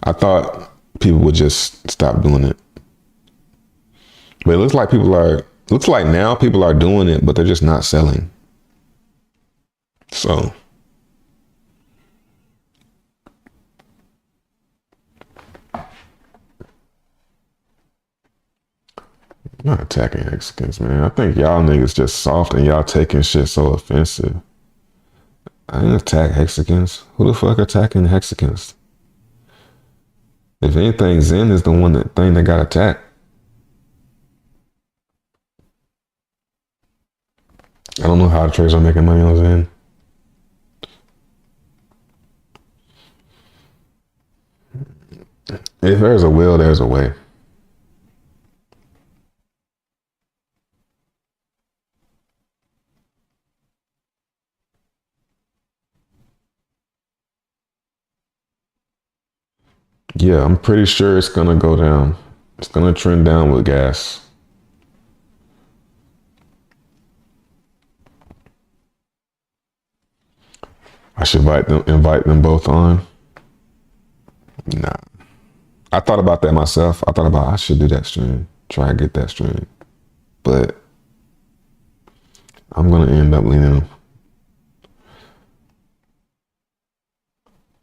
I thought people would just stop doing it. But it looks like now people are doing it, but they're just not selling. So I'm not attacking Mexicans, man. I think y'all niggas just soft and y'all taking shit so offensive. I didn't attack Mexicans. Who the fuck attacking Mexicans? If anything, Zen is the thing that got attacked. I don't know how the traders are making money on Zen. If there's a will, there's a way. Yeah, I'm pretty sure it's gonna go down. It's gonna trend down with gas. I should invite them both on. Nah. I thought about that myself. I should do that stream. Try to get that stream. But I'm gonna end up leaning them.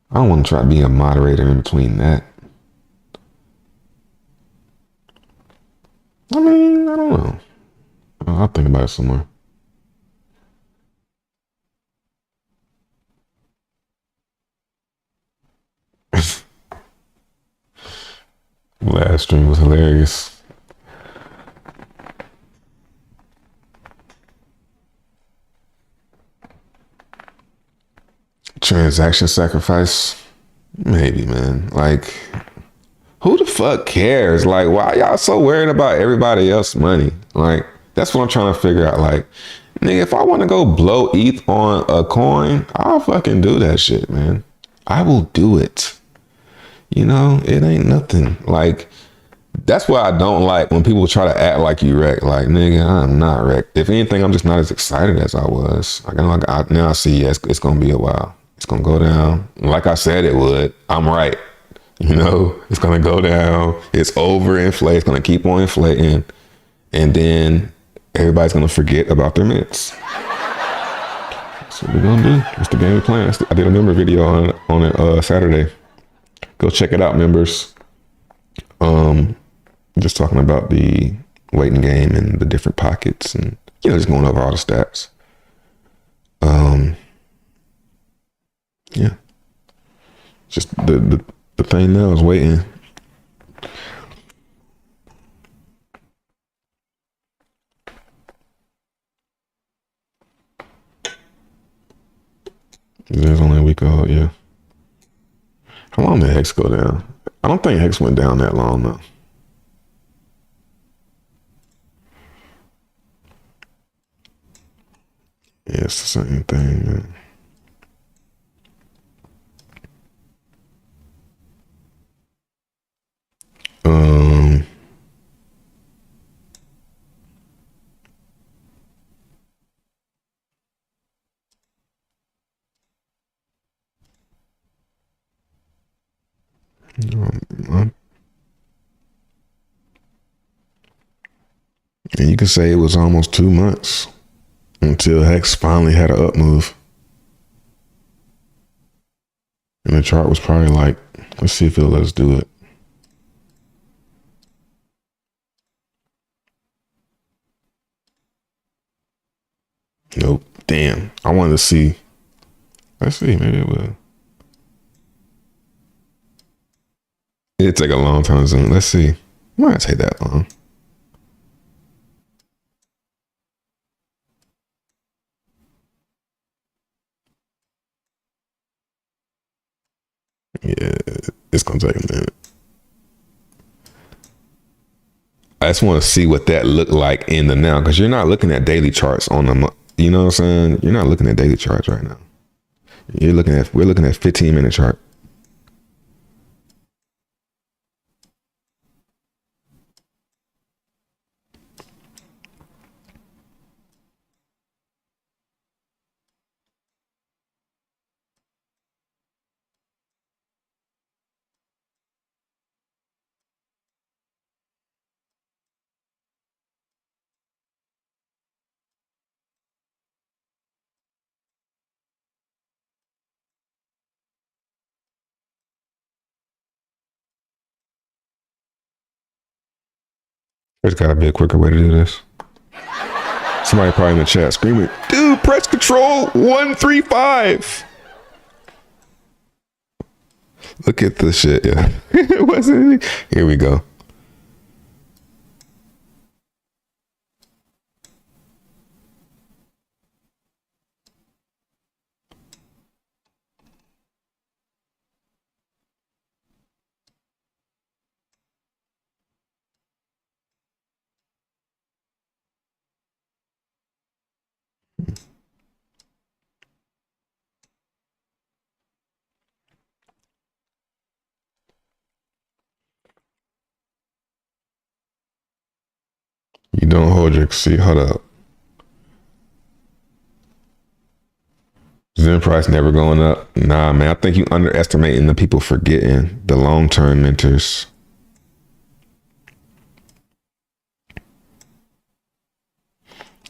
I don't want to try to be a moderator in between that. I mean, I don't know. I'll think about it some more. Last stream was hilarious. Transaction sacrifice? Maybe, man. Like, who the fuck cares? Like, why y'all so worried about everybody else's money? Like, that's what I'm trying to figure out. Like, nigga, if I want to go blow ETH on a coin, I'll fucking do that shit, man. I will do it. You know, it ain't nothing. Like, that's what I don't like when people try to act like you wrecked. Like, nigga, I'm not wrecked. If anything, I'm just not as excited as I was. Now I see, yes, it's going to be a while. It's going to go down. Like I said it would. I'm right. You know, it's going to go down. It's overinflated. It's going to keep on inflating. And then everybody's going to forget about their mints. That's what we're going to do. It's the game we're playing. I did a member video on it Saturday. Go check it out, members. Just talking about the waiting game and the different pockets and, you know, just going over all the stats. Yeah. Just the thing now is waiting. There's only a week old, yeah. How long did Hex go down? I don't think Hex went down that long, though. Yeah, it's the same thing, man. And you can say it was almost 2 months until Hex finally had an up move. And the chart was probably like, let's see if it'll let us do it. Nope. Damn. I wanted to see. Let's see. Maybe it will. It'd take a long time to zoom. Let's see. It might not take that long. Yeah, it's gonna take a minute. I just want to see what that looked like in the now, because you're not looking at daily charts on the, you know what I'm saying? You're not looking at daily charts right now. We're looking at 15-minute chart. There's got to be a quicker way to do this. Somebody probably in the chat screaming, dude, press control 135. Look at this shit. Yeah. It wasn't. Here we go. You don't hold your seat. Hold up. Zen price never going up. Nah, man. I think you underestimating the people forgetting the long-term mentors.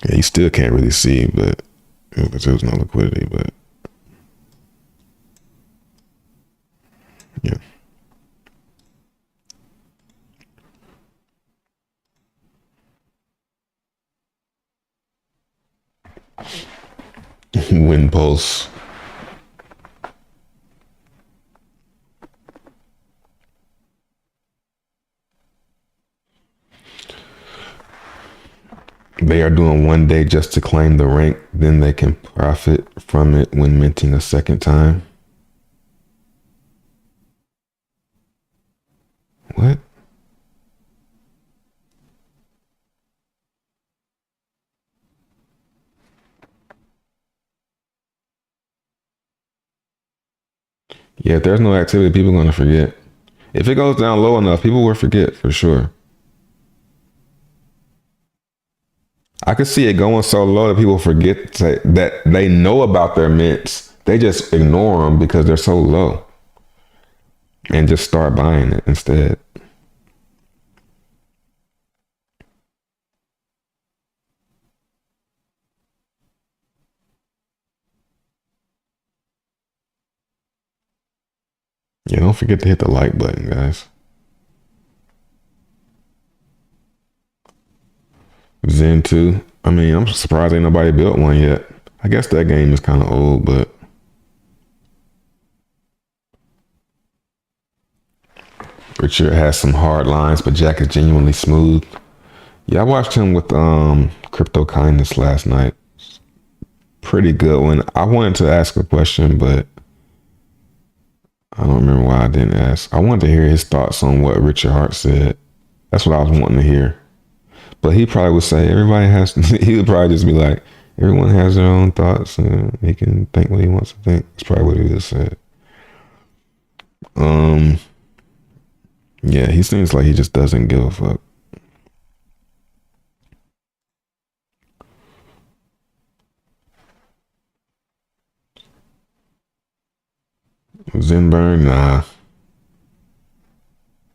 Yeah, you still can't really see, but because there's no liquidity, but yeah. Win pulse. They are doing 1 day just to claim the rank, then they can profit from it when minting a second time. What? Yeah, if there's no activity, people are going to forget. If it goes down low enough, people will forget for sure. I could see it going so low that people forget that they know about their mints. They just ignore them because they're so low and just start buying it instead. Yeah, don't forget to hit the like button, guys. Zen 2. I mean, I'm surprised ain't nobody built one yet. I guess that game is kind of old, but Richard has some hard lines, but Jack is genuinely smooth. Yeah, I watched him with Crypto Kindness last night. Pretty good one. I wanted to ask a question, but I don't remember why I didn't ask. I wanted to hear his thoughts on what Richard Hart said. That's what I was wanting to hear. But he probably would say everybody has to, he would probably just be like, everyone has their own thoughts and he can think what he wants to think. That's probably what he would have said. Yeah, he seems like he just doesn't give a fuck. Zenburn, nah.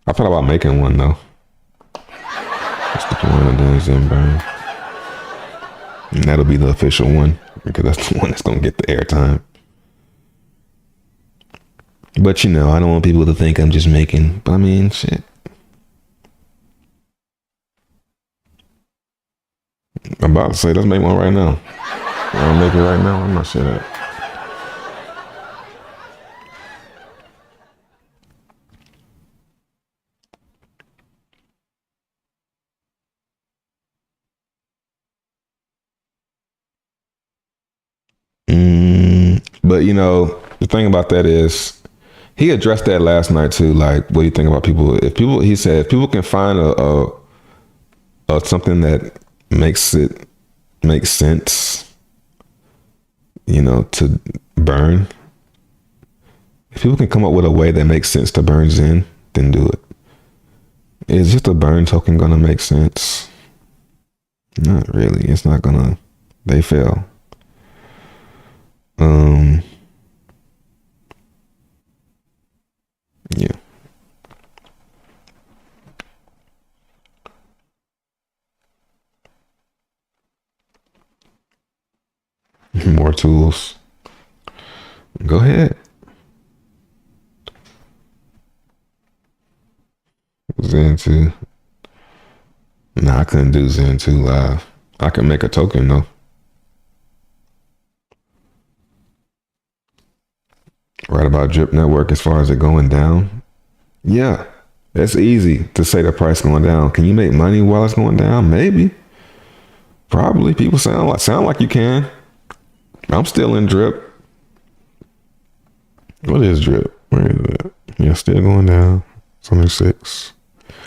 I thought about making one though. That's the point of doing Zenburn. And that'll be the official one because that's the one that's gonna get the airtime. But you know, I don't want people to think I'm just making, but I mean, shit. I'm about to say, let's make one right now. I'll make it right now. I'm not sure that. But you know, the thing about that is he addressed that last night too. Like, what do you think about people? He said, if people can find a something that makes sense, you know, to burn. If people can come up with a way that makes sense to burn Zen, then do it. Is just a burn token gonna make sense? Not really. It's not gonna. They fail. Yeah. More tools. Go ahead. Zen 2. Nah, I couldn't do Zen 2 live. I could make a token though. Right about Drip Network as far as it going down. Yeah, it's easy to say the price going down. Can you make money while it's going down? Maybe. Probably. People sound like you can. I'm still in Drip. What is Drip? Where is it? Yeah, still going down. It's only 6.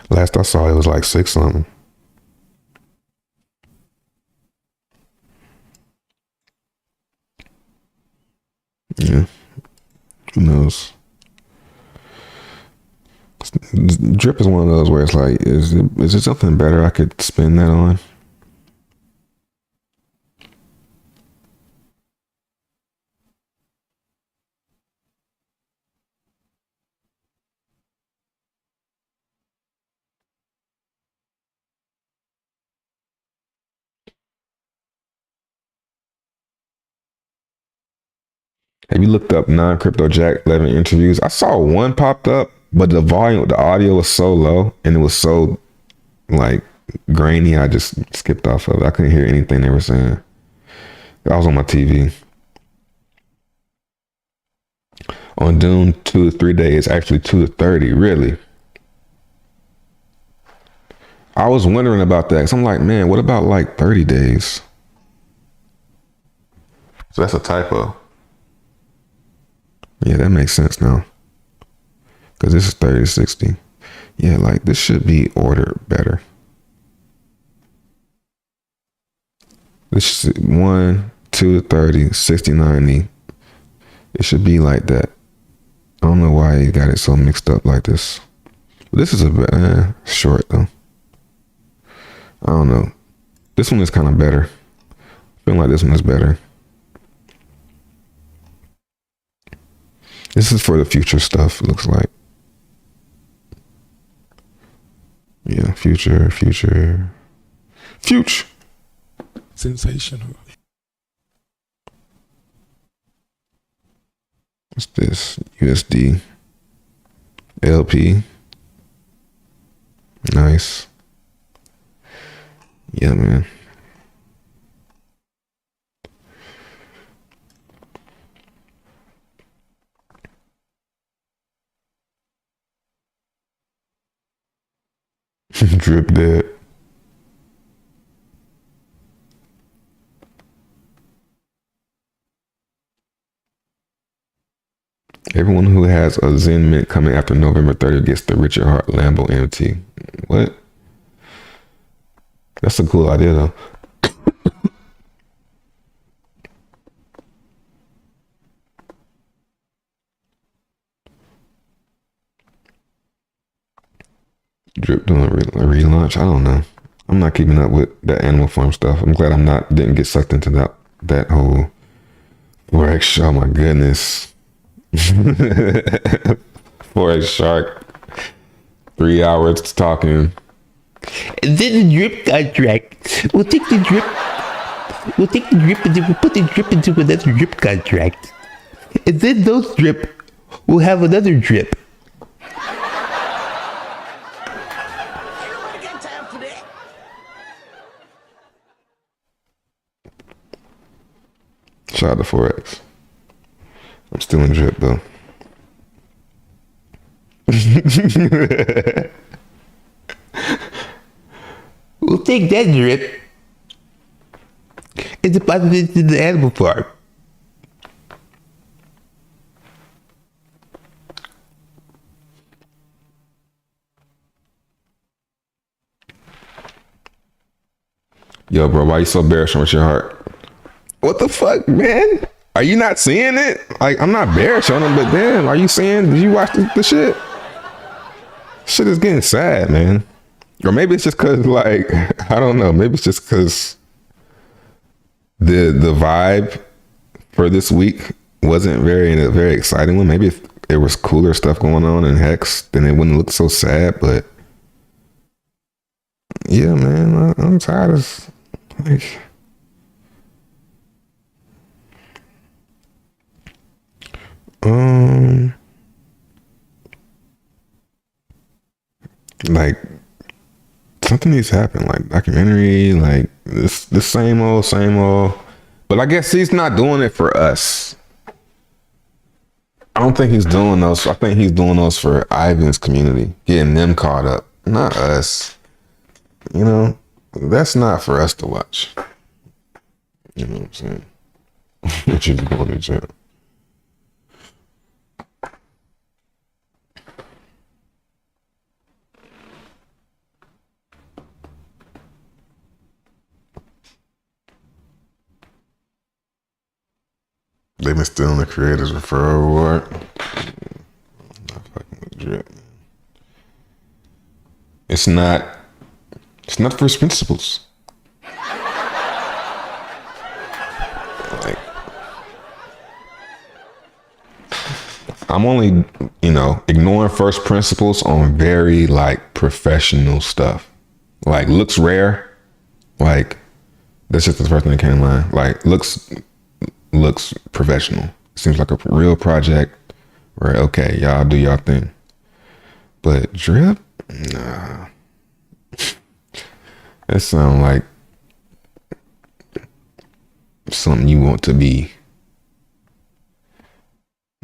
Last I saw it was like 6 something. Yeah. Who knows? Drip is one of those where it's like, is there something better I could spend that on? Have you looked up non-crypto Jack Levin interviews? I saw one popped up, but the audio was so low and it was so like grainy. I just skipped off of it. I couldn't hear anything they were saying. I was on my TV. On Dune 2 to 3 days, actually 2 to 30. Really? I was wondering about that. So I'm like, man, what about like 30 days? So that's a typo. Yeah, that makes sense now. Because this is 30 to 60. Yeah, like this should be ordered better. This is 1, 2 to 30, 60, 90. It should be like that. I don't know why he got it so mixed up like this. But this is a short though. I don't know. This one is kind of better. I feel like this one is better. This is for the future stuff, it looks like. Yeah, future. Sensational. What's this? USD. LP. Nice. Yeah, man. Drip dead. Everyone who has a Zen Mint coming after November 30th gets the Richard Hart Lambo MT. What? That's a cool idea though. Drip doing a relaunch. I don't know. I'm not keeping up with that Animal Farm stuff. I'm glad didn't get sucked into that whole Forex. Oh my goodness. Forex shark. 3 hours talking. And then the drip contract. We'll take the drip and then we'll put the drip into another drip contract. And then those drip will have another drip. Shout out to Forex. I'm still in drip though. We'll take that drip and deposit it in the Animal Farm. Yo, bro, why you so bearish on Richard Hart? What the fuck, man? Are you not seeing it? Like, I'm not bearish on him, but damn, are you seeing? Did you watch the shit? Shit is getting sad, man. Or maybe it's just cause, like, I don't know. Maybe it's just cause the vibe for this week wasn't a very exciting one. Maybe if there was cooler stuff going on in Hex, then it wouldn't look so sad. But yeah, man, I'm tired of like. Like something needs to happen, like documentary, like this same old. But I guess he's not doing it for us. I don't think he's doing those. I think he's doing those for Ivan's community, getting them caught up, not us. You know, that's not for us to watch. You know what I'm saying? Richard's going to jail. They've been stealing the creators referral award. Not fucking with drip, man. It's not first principles. Like, I'm only, ignoring first principles on very like professional stuff. Like looks rare. Like that's just the first thing that came to mind. Like looks professional. Seems like a real project. Right? Okay, y'all do y'all thing. But drip, nah. That sounds like something you want to be.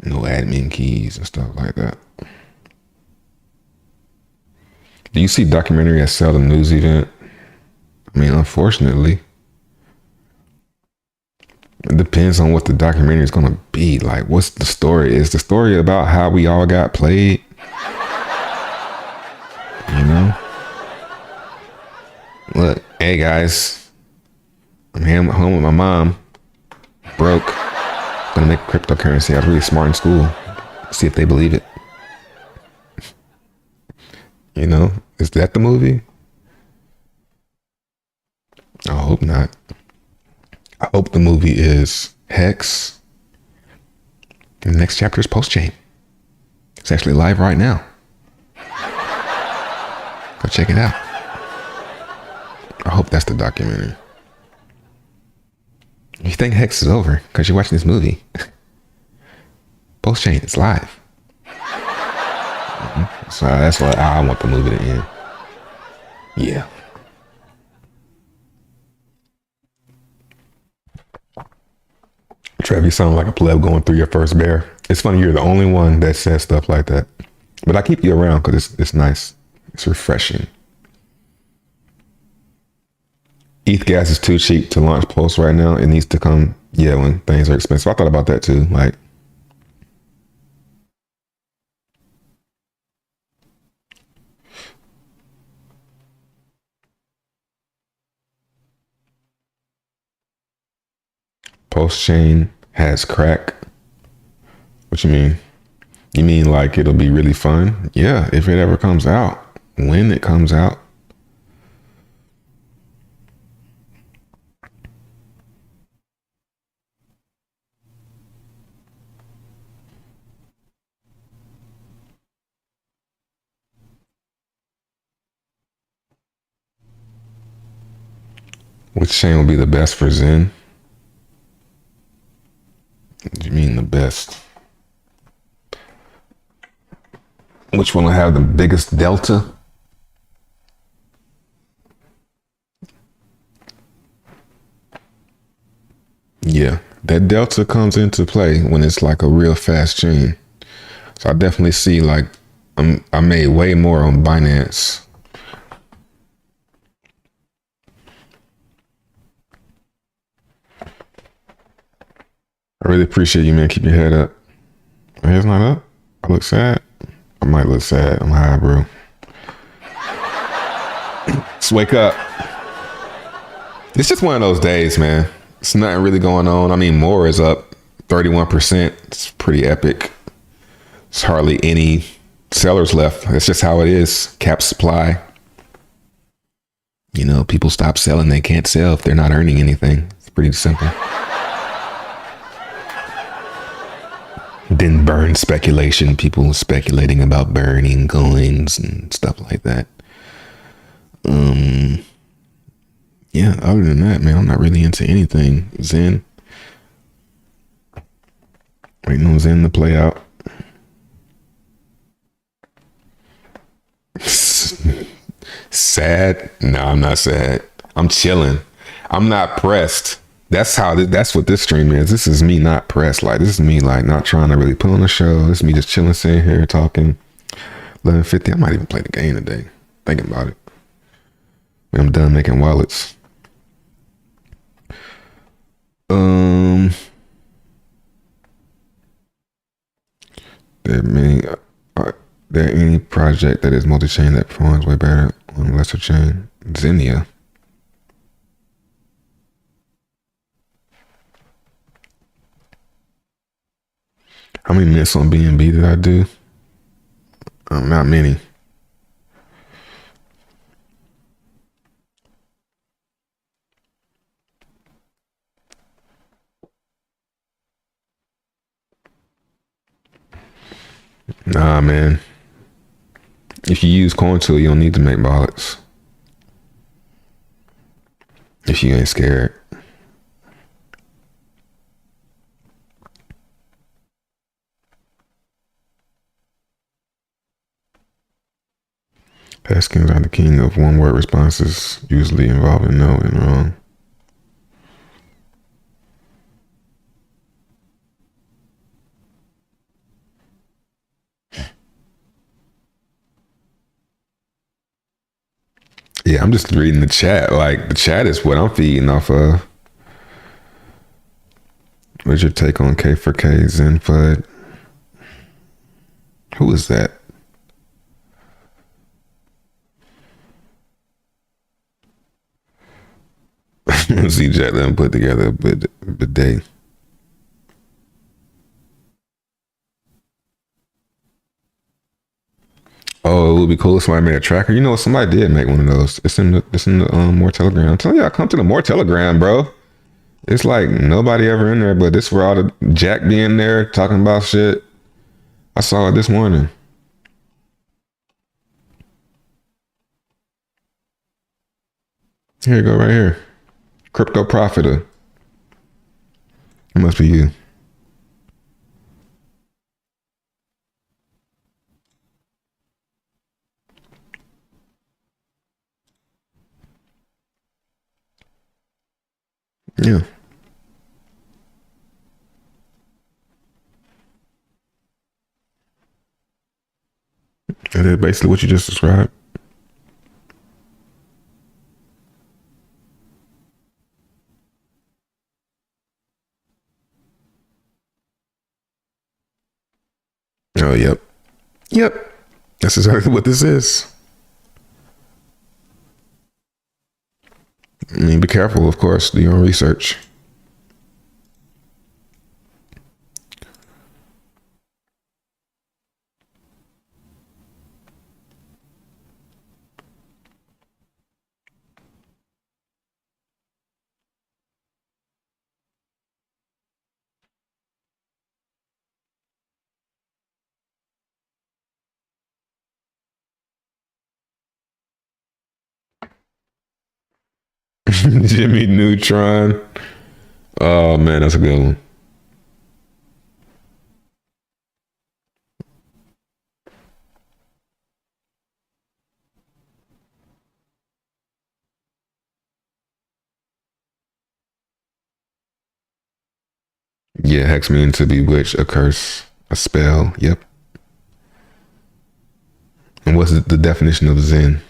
No admin keys and stuff like that. Do you see documentary at Seldom News event? I mean, unfortunately. It depends on what the documentary is going to be. Like, what's the story? Is the story about how we all got played? You know? Look, hey guys, I'm home with my mom. Broke. Gonna make cryptocurrency. I was really smart in school. See if they believe it. You know? Is that the movie? I hope not. I hope the movie is Hex. And the next chapter is PulseChain. It's actually live right now. Go check it out. I hope that's the documentary. You think Hex is over because you're watching this movie. PulseChain, it's live. So that's what I want the movie to end. Yeah. Trev, you sound like a pleb going through your first bear. It's funny, you're the only one that says stuff like that. But I keep you around because it's nice. It's refreshing. ETH gas is too cheap to launch Pulse right now. It needs to come, when things are expensive. I thought about that too. Like, PulseChain has crack. What you mean? You mean like it'll be really fun? Yeah, if it ever comes out. When it comes out. Which chain will be the best for Zen? What do you mean the best? Which one will have the biggest delta? Yeah, that delta comes into play when it's like a real fast chain. So I definitely see like I made way more on Binance. I really appreciate you, man. Keep your head up. My head's not up. I look sad. I might look sad. I'm high, bro. Just wake up. It's just one of those days, man. It's nothing really going on. I mean, more is up 31%. It's pretty epic. There's hardly any sellers left. That's just how it is. Cap supply. You know, people stop selling. They can't sell if they're not earning anything. It's pretty simple. Then burn speculation. People speculating about burning coins and stuff like that. Yeah, other than that, man, I'm not really into anything. Zen. Waiting on Zen to play out. Sad? No, I'm not sad. I'm chilling. I'm not pressed. That's what this stream is. This is me not pressed. Like, this is me like not trying to really put on a show. This is me just chilling, sitting here talking. 11:50. I might even play the game today. Thinking about it. When I'm done making wallets. Are there any project that is multi-chain that performs way better on a lesser chain? Xenia. How many minutes on BNB did I do? Not many. Nah, man. If you use CoinTool, you don't need to make wallets. If you ain't scared. Haskins are the king of one-word responses, usually involving no and wrong. Yeah, I'm just reading the chat. Like, the chat is what I'm feeding off of. What's your take on K for K Zenfud? Who is that? See Jack them put together a bidet. Oh, it would be cool if somebody made a tracker. You know, somebody did make one of those. It's in the more Telegram. I'm telling you, I come to the more Telegram, bro. It's like nobody ever in there, but this where all the Jack be in there talking about shit. I saw it this morning. Here you go, right here. Crypto Profiter. It must be you. Yeah. And that's basically what you just described. Oh, yep. Yep. That's exactly what this is. I mean, be careful, of course. Do your own research. Jimmy Neutron. Oh, man, that's a good one. Yeah, hex means to bewitch, a curse, a spell. Yep. And what's the definition of Zen?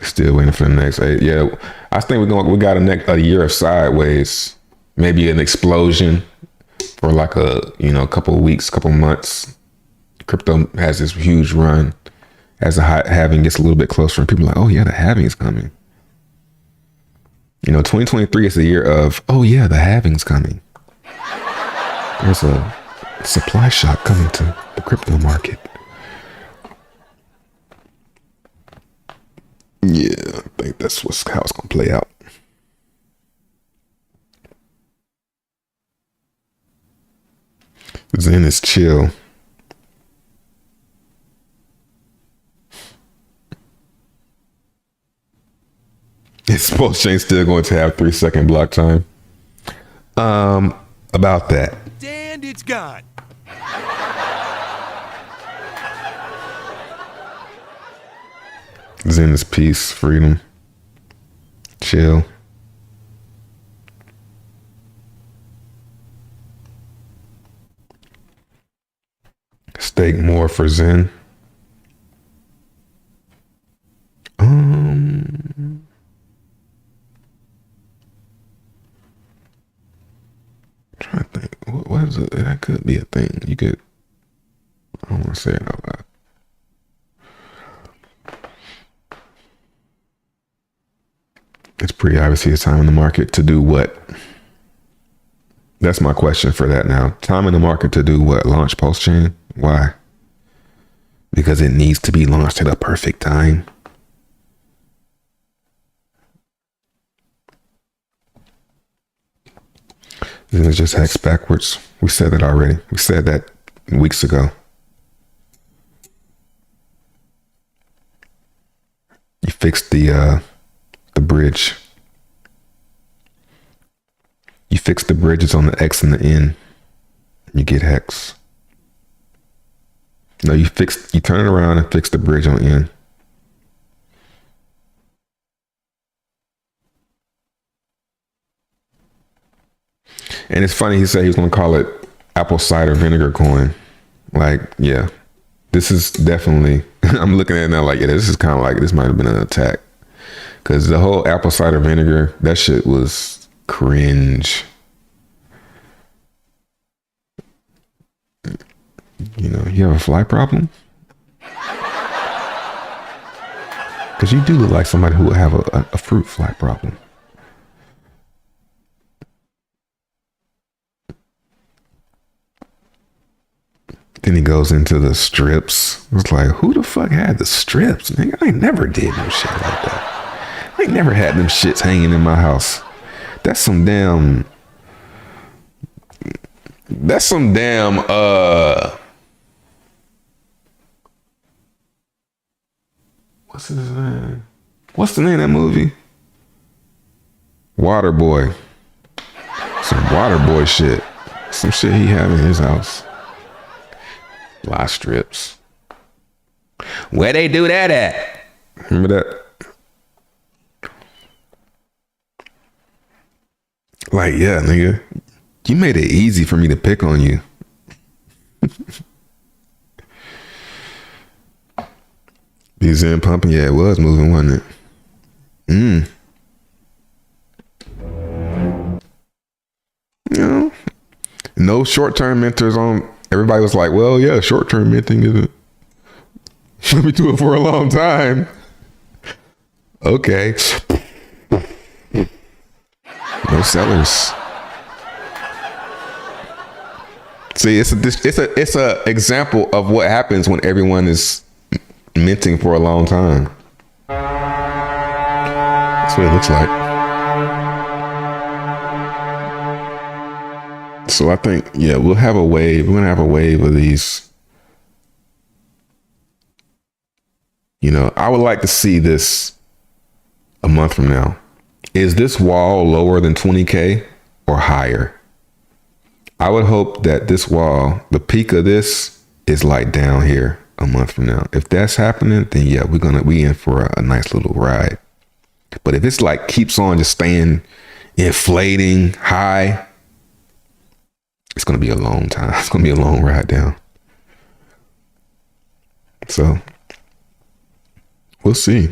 Still waiting for the next 8. Yeah, I think we got a year of sideways, maybe an explosion for like a couple of weeks, couple of months. Crypto has this huge run as the halving gets a little bit closer, and people are like, oh yeah, the halving is coming. 2023 is the year of, oh yeah, the halving's coming. There's a supply shock coming to the crypto market. Yeah, I think that's how it's gonna play out. Zen is chill. Is PulseChain still going to have 3-second block time? About that. And it's gone. Zen is peace, freedom, chill. Stake more for Zen. Trying to think. What is it? That could be a thing. You could. I don't want to say it out loud. It's pretty obviously a time in the market to do what? That's my question for that now. Time in the market to do what? Launch PulseChain? Why? Because it needs to be launched at a perfect time. Then it's just hex backwards. We said that already. We said that weeks ago. You fixed the bridge. You fix the bridges on the X and the N. You get hex. No, you turn it around and fix the bridge on N. And it's funny, he said he was going to call it apple cider vinegar coin. Like, yeah, this is definitely, I'm looking at it now like, yeah, this is kind of like, this might have been an attack. Because the whole apple cider vinegar, that shit was cringe. You know, you have a fly problem? Because you do look like somebody who would have a fruit fly problem. Then he goes into the strips. It's like, who the fuck had the strips? Nigga, I ain't never did no shit like that. I ain't never had them shits hanging in my house. That's some damn what's his name? What's the name of that movie? Waterboy. Some Waterboy shit. Some shit he had in his house. Fly strips. Where they do that at? Remember that? Like, yeah, nigga. You made it easy for me to pick on you. Be Zen pumping? Yeah, it was moving, wasn't it? You know, no short-term mentors on. Everybody was like, well, yeah, short-term minting isn't. Let me do it for a long time. Okay. No sellers. See, it's a example of what happens when everyone is minting for a long time. That's what it looks like. So I think, yeah, we'll have a wave. We're going to have a wave of these. You know, I would like to see this a month from now. Is this wall lower than 20K or higher? I would hope that this wall, the peak of this, is like down here a month from now. If that's happening, then yeah, we in for a nice little ride. But if it's like keeps on just staying inflating high, it's going to be a long time. It's going to be a long ride down. So we'll see.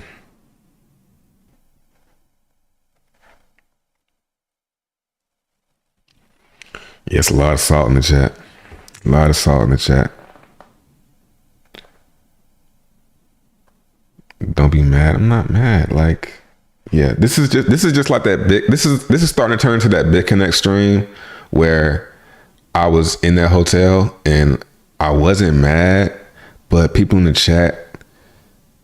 Yes, a lot of salt in the chat. A lot of salt in the chat. Don't be mad. I'm not mad. Like, yeah, this is just like that big. This is starting to turn into that BitConnect stream where I was in that hotel and I wasn't mad, but people in the chat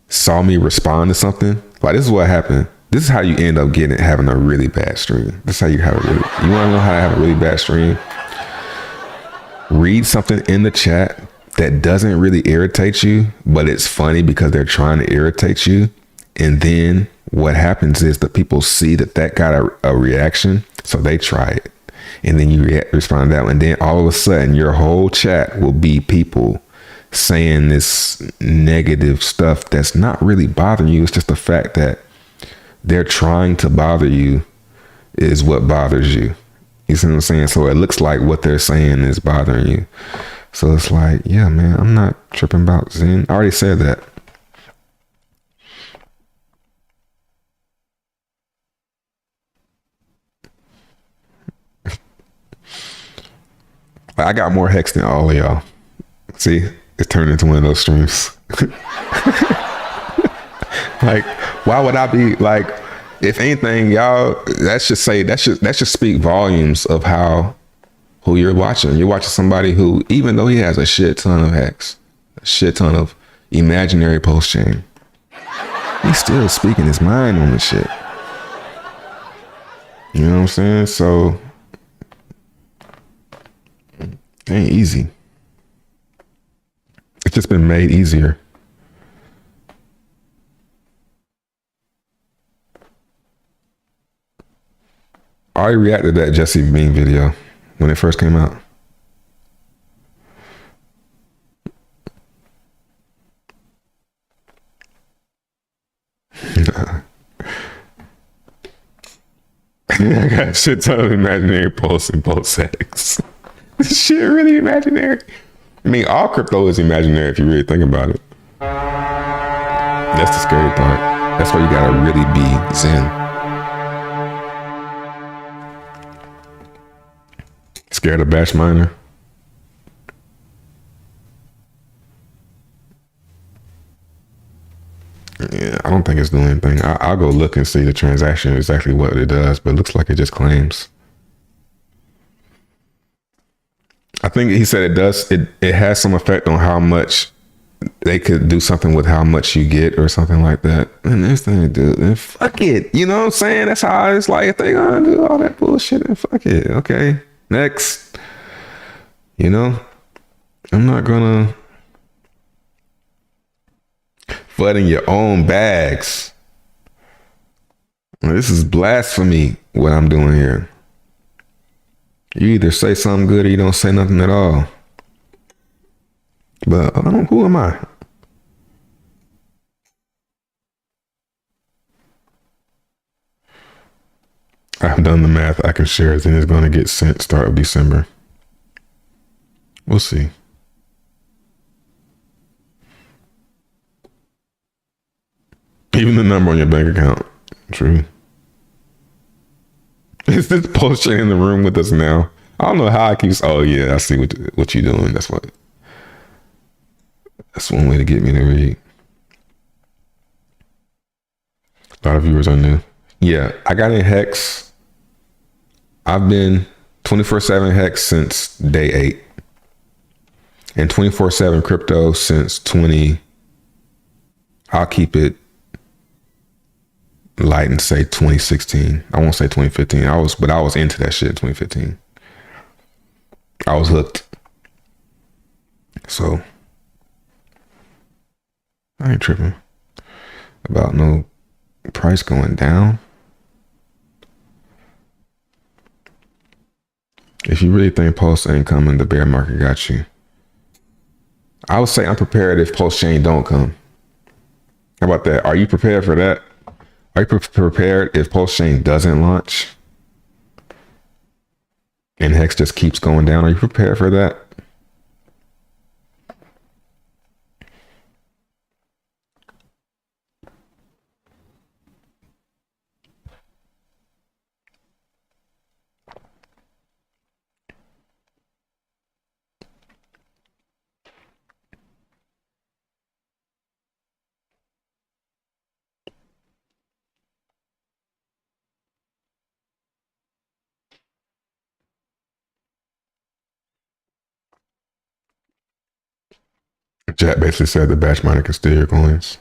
saw me respond to something. Like, this is what happened. This is how you end up having a really bad stream. This is how you have you want to know how to have a really bad stream? Read something in the chat that doesn't really irritate you, but it's funny because they're trying to irritate you. And then what happens is the people see that got a reaction, so they try it, and then you respond to that one, and then all of a sudden your whole chat will be people saying this negative stuff that's not really bothering you. It's just the fact that they're trying to bother you is what bothers you. You see what I'm saying? So it looks like what they're saying is bothering you. So it's like, yeah, man, I'm not tripping about Zen. I already said that. I got more hex than all of y'all. See, it turned into one of those streams. Like, why would I be like, if anything, y'all, that should speak volumes of who you're watching. You're watching somebody who, even though he has a shit ton of hex, a shit ton of imaginary PulseChain, he's still speaking his mind on the shit. You know what I'm saying? So it ain't easy. It's just been made easier. I already reacted to that Jesse Bean video when it first came out. I got a shit ton of imaginary pulse and pulse X. This shit really imaginary. I mean, all crypto is imaginary if you really think about it. That's the scary part. That's why you gotta really be Zen. Scared of Bash Miner? Yeah, I don't think it's doing anything. I'll go look and see the transaction, exactly what it does, but it looks like it just claims. I think he said it does. It has some effect on how much they could do something with how much you get or something like that. And this thing, dude, and fuck it. You know what I'm saying? That's how it's like, if they gonna do all that bullshit, and fuck it. Okay, next. You know, I'm not gonna flood in your own bags. This is blasphemy, what I'm doing here. You either say something good or you don't say nothing at all. But who am I? I've done the math. I can share it, and it's going to get sent start of December. We'll see. Even the number on your bank account. True. Is this PulseChain in the room with us now? I don't know how I keep. Oh yeah, I see what you're doing. That's one way to get me to read. A lot of viewers are new. Yeah, I got in Hex. I've been 24/7 Hex since day 8. And 24/7 crypto since 20. I'll keep it light and say 2016. I won't say 2015. I was into that shit in 2015. I was hooked. So I ain't tripping about no price going down. If you really think Pulse ain't coming, the bear market got you. I would say I'm prepared if PulseChain don't come. How about that? Are you prepared for that? Are you prepared if PulseChain doesn't launch and Hex just keeps going down? Are you prepared for that? Jack basically said the batch miner can steal your coins.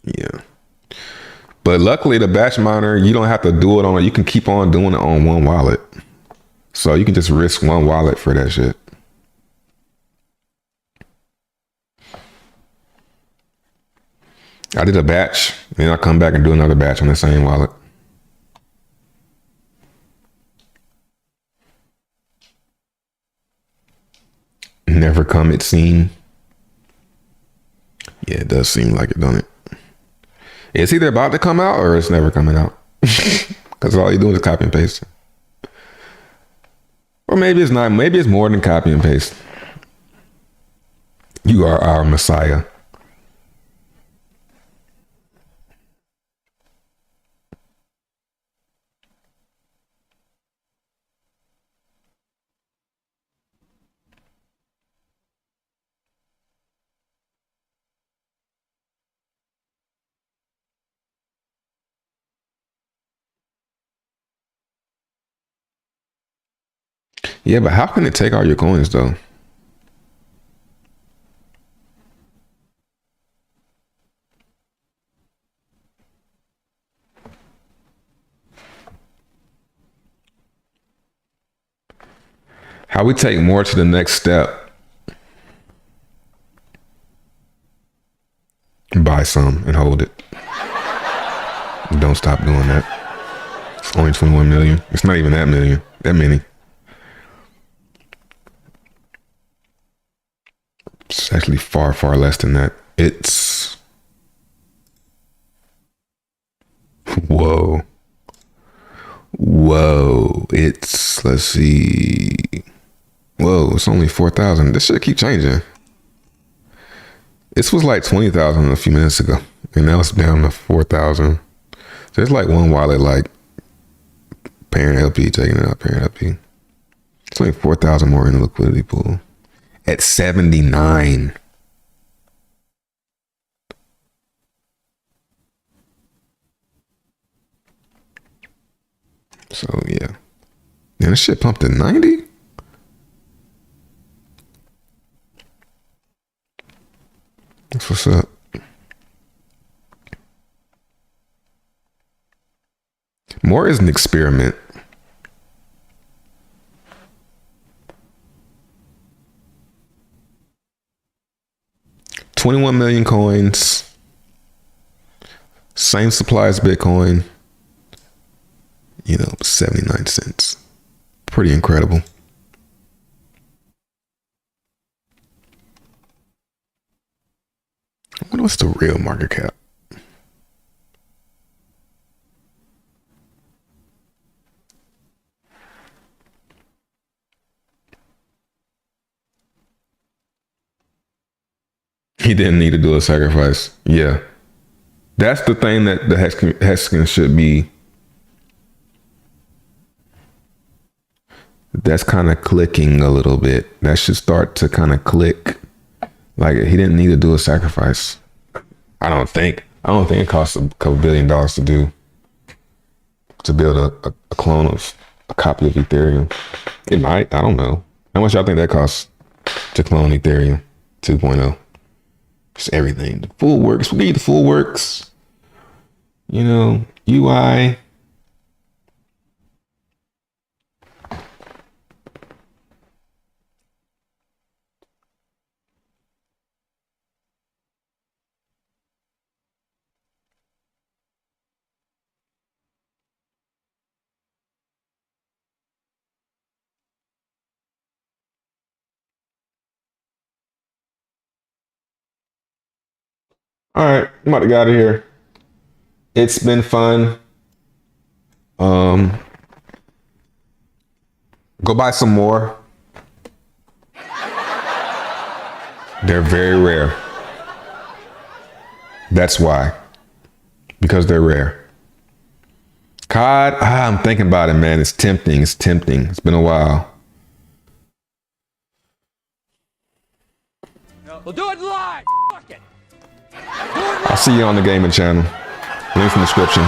Yeah. But luckily the batch miner, you don't have to do it on it. You can keep on doing it on one wallet. So you can just risk one wallet for that shit. I did a batch, then I'll come back and do another batch on the same wallet. Never come, it seem. Yeah, it does seem like it, don't it? It's either about to come out or it's never coming out. Because all you doing is copy and paste. Or maybe it's not. Maybe it's more than copy and paste. You are our Messiah. Yeah, but how can it take all your coins though? How we take more to the next step? Buy some and hold it. Don't stop doing that. It's only 21 million. It's not even that many. It's actually far, far less than that. It's... Whoa. It's, let's see. Whoa, it's only 4,000. This should keep changing. This was like 20,000 a few minutes ago. And now it's down to 4,000. There's like one wallet like parent LP taking it out, parent LP. It's like 4,000 more in the liquidity pool. At 79. So yeah. Man, this shit pumped to 90? That's what's up. More is an experiment. $21 million coins. Same supply as Bitcoin. 79 cents. Pretty incredible. I wonder what's the real market cap. He didn't need to do a sacrifice. Yeah. That's the thing that the Hexagon should be. That's kind of clicking a little bit. That should start to kind of click. Like he didn't need to do a sacrifice. I don't think it costs a couple $1 billion to build a clone of a copy of Ethereum. It might. I don't know. How much y'all think that costs to clone Ethereum 2.0? Just everything. The full works. We need the full works. UI. All right, I'm about to get out of here. It's been fun. Go buy some more. They're very rare. That's why. Because they're rare. COD, I'm thinking about it, man. It's tempting. It's been a while. We'll do it live. Fuck it. I'll see you on the gaming channel. Links in the description.